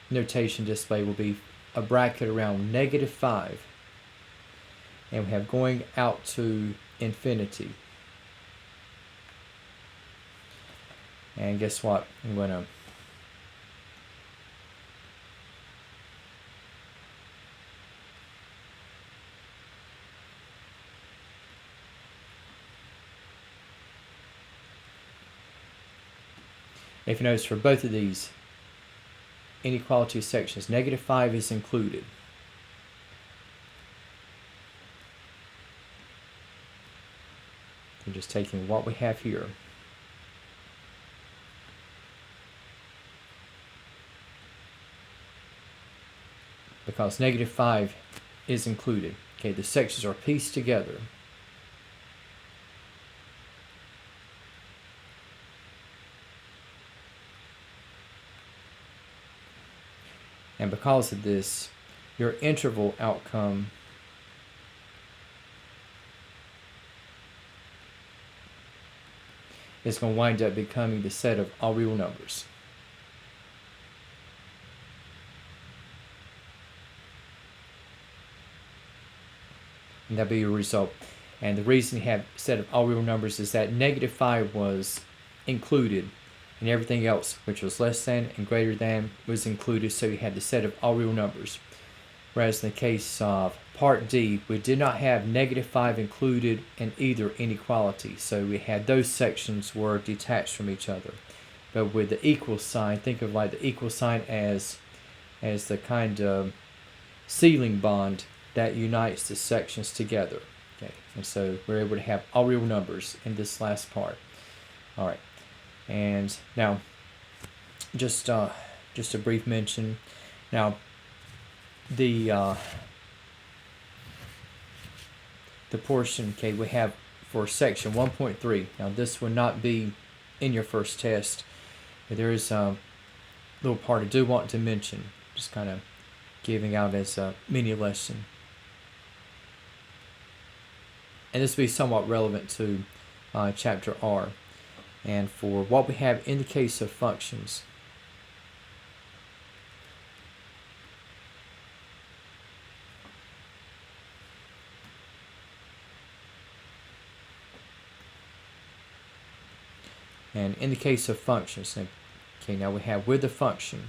notation display will be a bracket around -5, and we have going out to infinity. And guess what? I'm going to if you notice, for both of these inequality sections, -5 is included. I'm just taking what we have here. Because -5 is included. Okay, the sections are pieced together. And because of this, your interval outcome is going to wind up becoming the set of all real numbers. And that'll be your result. And the reason you have set of all real numbers is that -5 was included, and everything else, which was less than and greater than, was included, so you had the set of all real numbers. Whereas in the case of part D, we did not have -5 included in either inequality, so we had those sections were detached from each other. But with the equal sign, think of like the equal sign as the kind of sealing bond that unites the sections together. Okay, And so we're able to have all real numbers in this last part. All right. And now, just a brief mention. Now, the portion, okay, we have for section 1.3. Now, this will not be in your first test. But there is a little part I do want to mention, just kind of giving out as a mini lesson. And this will be somewhat relevant to chapter R. And for what we have in the case of functions, and in the case of functions, okay, now we have with the function,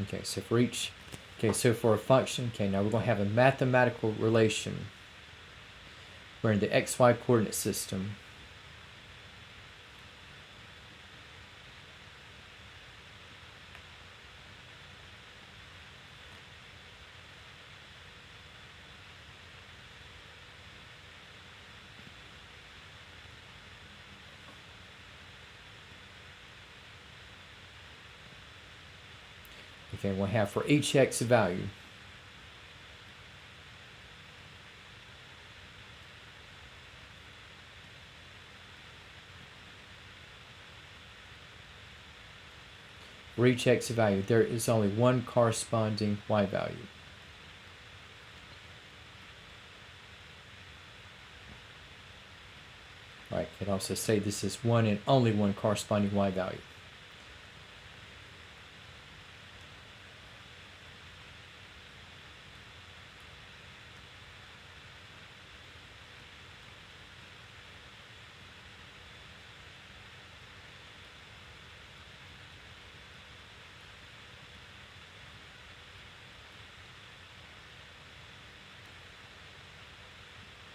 okay, so for each, okay, so for a function, okay, now we're going to have a mathematical relation where in the xy coordinate system, okay, we'll have for each x value, for each x value, there is only one corresponding y value. Right, you could also say this is one and only one corresponding y value.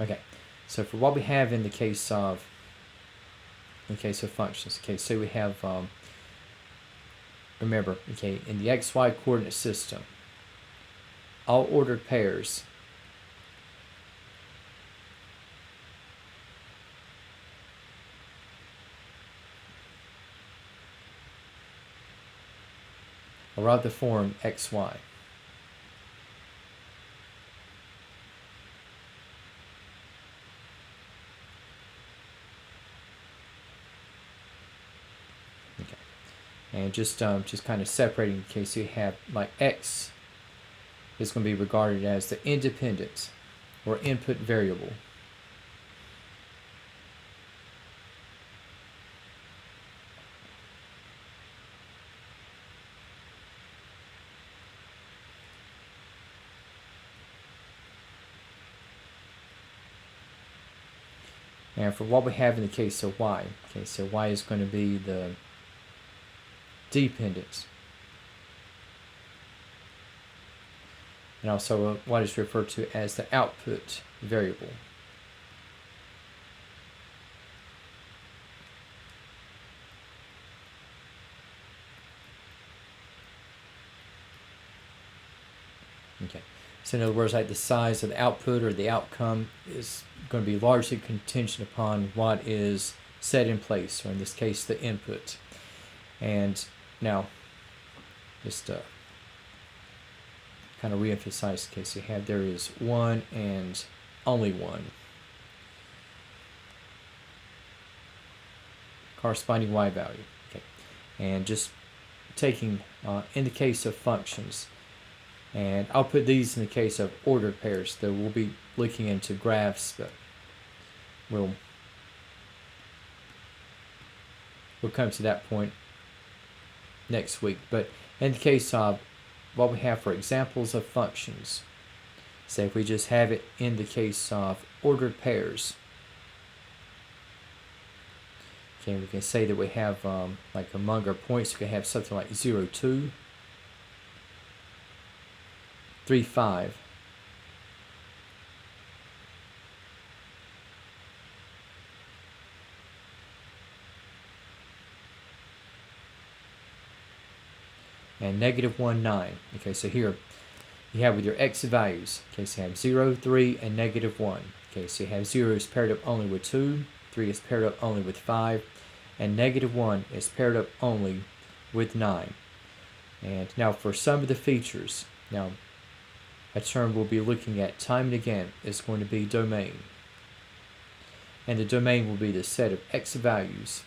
Okay, so for what we have in the case of functions, okay, so we have remember, okay, in the xy coordinate system, all ordered pairs are of the form xy. Okay, and just kind of separating in case you have like x is going to be regarded as the independent or input variable. And for what we have in the case of y, okay, so y is going to be the dependence. And also what is referred to as the output variable. Okay, so in other words, like the size of the output or the outcome is going to be largely contingent upon what is set in place, or in this case, the input. And now, just kind of re-emphasize the case you have, there is one and only one corresponding y value. Okay, and just taking in the case of functions, and I'll put these in the case of ordered pairs, though we'll be looking into graphs, but we'll come to that point next week. But in the case of what we have for examples of functions, say if we just have it in the case of ordered pairs, okay, we can say that we have like among our points we can have something like 0, 2, 3, 5. And negative 1, 9. Okay, so here you have with your x values. Okay, so you have 0, 3, and negative 1. Okay, so you have 0 is paired up only with 2, 3 is paired up only with 5, and negative 1 is paired up only with 9. And now for some of the features, now a term we'll be looking at time and again is going to be domain. And the domain will be the set of x values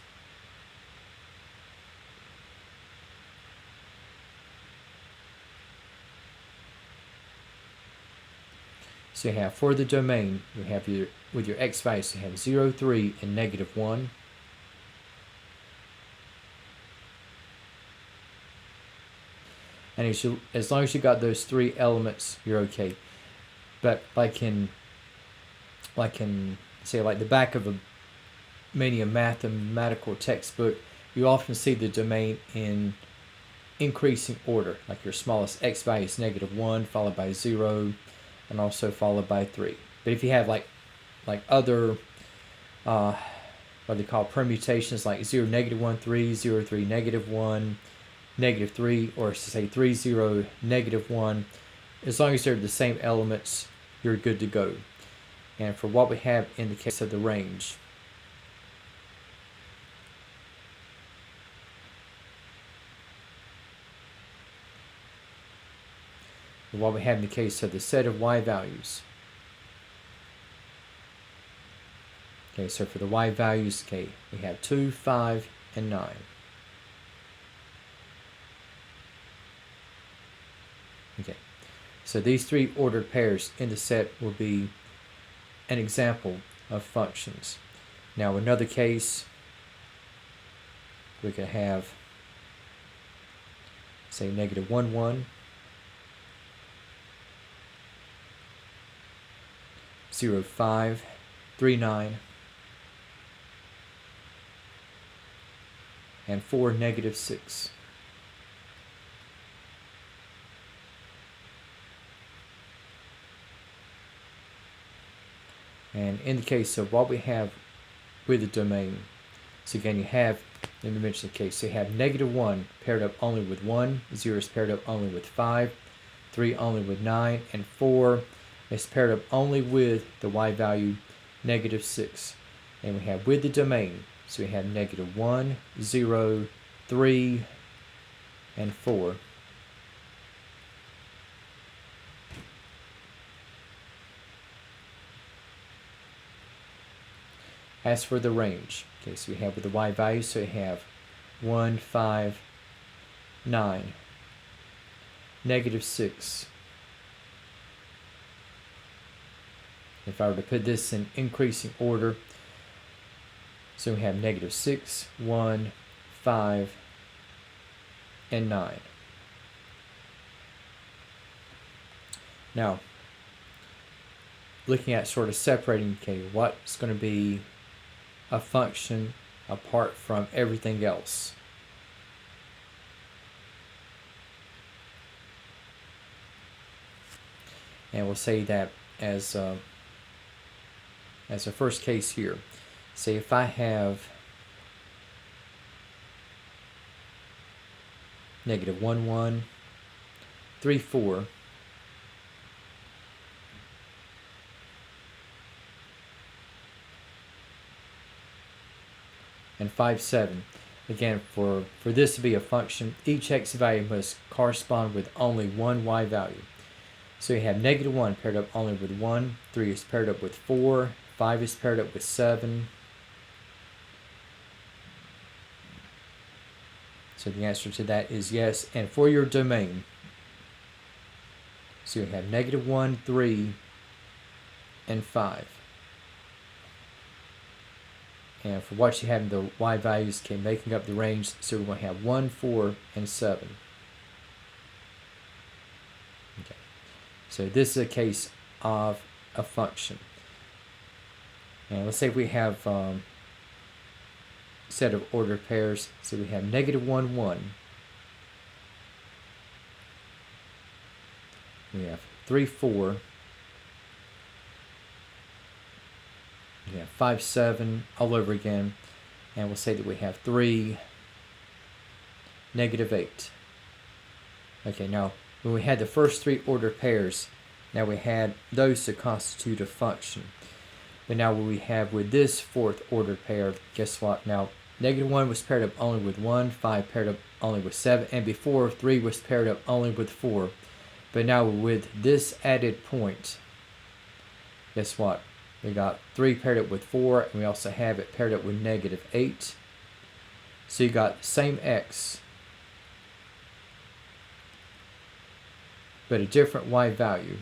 So you have for the domain, you have with your x values, you have 0, 3, and negative 1. And as long as you got those three elements, you're okay. But like in say like the back of many a mathematical textbook, you often see the domain in increasing order. Like your smallest x value is negative 1, followed by 0, and also followed by 3. But if you have like other what they call permutations, like 0, negative 1, 3, 0, 3, negative 1, negative 3, or say 3, 0, negative 1, as long as they're the same elements, you're good to go. And for what we have in the case of the range, what we have in the case of the set of y values. Okay, so for the y values, okay, we have 2, 5, and 9. Okay, so these three ordered pairs in the set will be an example of functions. Now another case, we could have, say, negative 1, 1, 0, 5, 3, 9, and 4, negative 6. And in the case of what we have with the domain, so again you have, let me mention the case, so you have negative 1 paired up only with 1, 0 is paired up only with 5, 3 only with 9, and 4 is paired up only with the y value negative 6. And we have with the domain, so we have negative 1, 0, 3, and 4. As for the range, okay, so we have with the y value, so we have 1, 5, 9, negative 6. If I were to put this in increasing order, so we have negative 6, 1, 5, and 9. Now, looking at sort of separating, okay, what's going to be a function apart from everything else. And we'll say that as a first case here. Say if I have negative 1, 1, 3, 4, and 5, 7. Again, for this to be a function, each x value must correspond with only one y value. So you have negative 1 paired up only with 1, 3 is paired up with 4, 5 is paired up with 7. So the answer to that is yes. And for your domain, so you have negative 1, 3, and 5. And for what you have in the y values, okay, making up the range, so we're going to have 1, 4, and 7. Okay. So this is a case of a function. And let's say we have a set of ordered pairs. So we have negative 1, 1, we have 3, 4, we have 5, 7 all over again, and we'll say that we have 3, negative 8. Okay, now when we had the first 3 ordered pairs, now we had those to constitute a function. But now what we have with this 4th ordered pair, guess what? Now negative 1 was paired up only with 1, 5 paired up only with 7, and before 3 was paired up only with 4. But now with this added point, guess what? We got 3 paired up with 4, and we also have it paired up with negative 8. So you got the same x, but a different y value.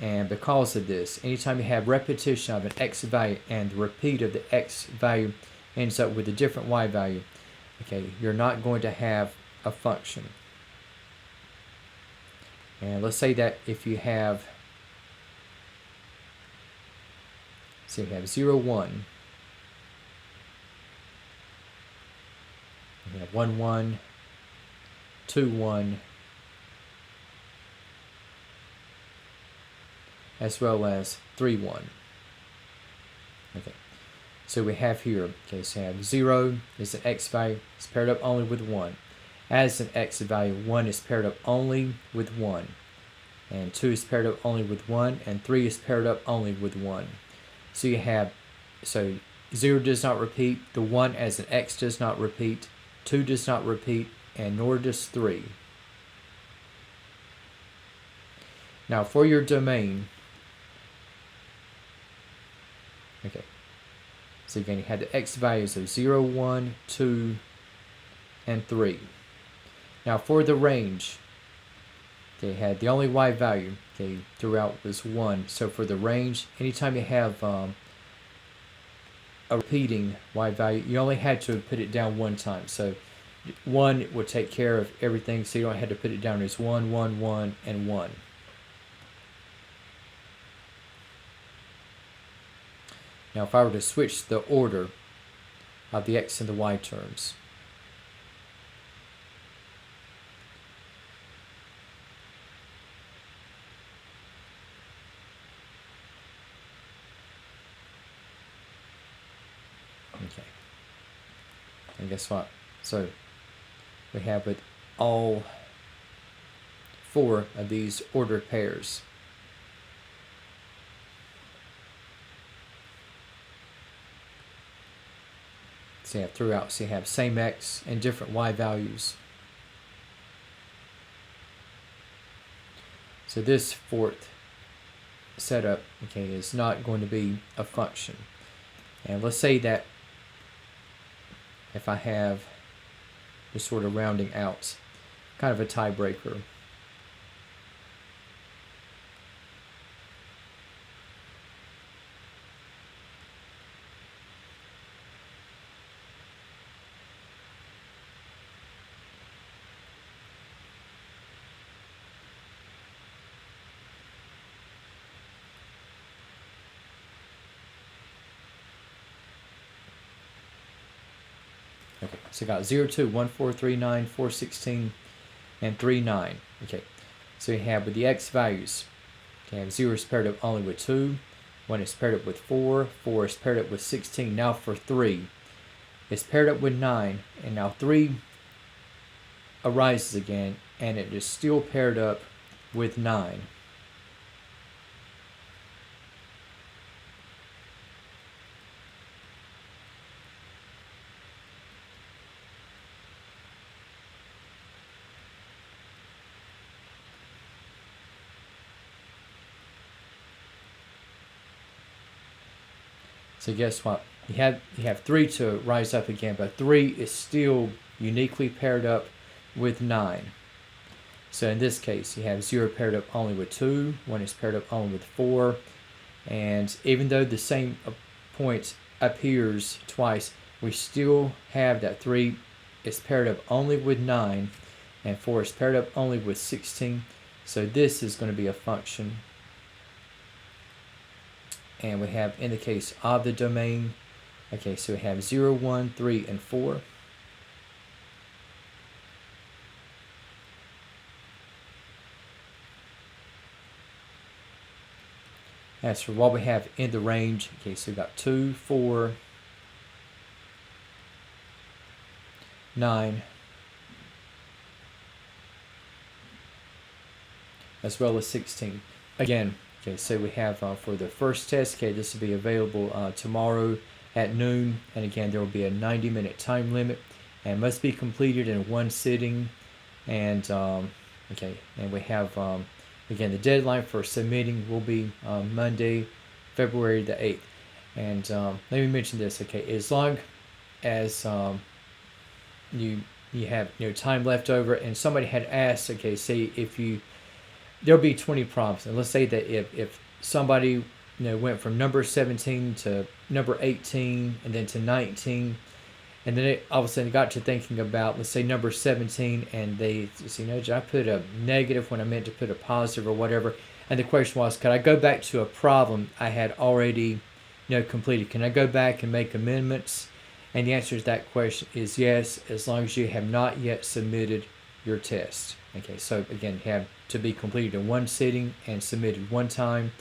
And because of this, anytime you have repetition of an x value and the repeat of the x value ends up with a different y value, okay, you're not going to have a function. And let's say that if you have, so you have 0, 1, you have 1, 1, 2, 1, as well as 3, 1. Okay, so we have here, okay, so we have 0 is an x value, it's paired up only with 1. As an x value, 1 is paired up only with 1. And 2 is paired up only with 1, and 3 is paired up only with 1. So you have, so 0 does not repeat, the 1 as an x does not repeat, 2 does not repeat, and nor does 3. Now for your domain, okay, so again you had the x values of 0, 1, 2, and 3. Now for the range, okay, had the only y value, okay, throughout was 1. So for the range, anytime you have a repeating y value, you only had to put it down one time. So 1 would take care of everything, so you don't have to put it down as 1, 1, 1, and 1. Now if I were to switch the order of the x and the y terms, okay, and guess what? So we have with all 4 of these ordered pairs. So you have throughout, so you have same x and different y values. So this 4th setup, okay, is not going to be a function. And let's say that if I have just sort of rounding out, kind of a tiebreaker. Okay, so got 0, 2, 1, 4, 3, 9, 4, 16, and 3, 9. Okay, so you have with the x values, okay, have 0 is paired up only with 2, 1 is paired up with 4, 4 is paired up with 16. Now for 3, it's paired up with 9, and now 3 arises again, and it is still paired up with 9. So guess what? You have 3 to rise up again, but 3 is still uniquely paired up with 9. So in this case, you have 0 paired up only with 2, 1 is paired up only with 4, and even though the same point appears twice, we still have that 3 is paired up only with 9, and 4 is paired up only with 16. So this is going to be a function. And we have, in the case of the domain, okay, so we have 0, 1, 3, and 4. as for what we have in the range, okay, so we got 2, 4, 9, as well as 16. Again, okay, so we have for the first test, okay, this will be available tomorrow at noon, and again, there will be a 90-minute time limit and must be completed in one sitting. And okay, and we have again, the deadline for submitting will be Monday, February the 8th. And let me mention this, okay, as long as you have time left over, and somebody had asked, okay, say if you there'll be 20 prompts, and let's say that if somebody went from number 17 to number 18 and then to 19, and then it all of a sudden got to thinking about, let's say, number 17, and they say, did I put a negative when I meant to put a positive or whatever? And the question was, could I go back to a problem I had already completed? Can I go back and make amendments? And the answer to that question is yes, as long as you have not yet submitted your test. Okay, so again, you have to be completed in one sitting and submitted one time.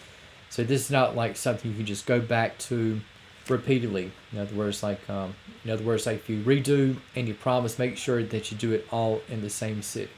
So this is not like something you can just go back to repeatedly. In other words, like if you redo and you promise, make sure that you do it all in the same sit.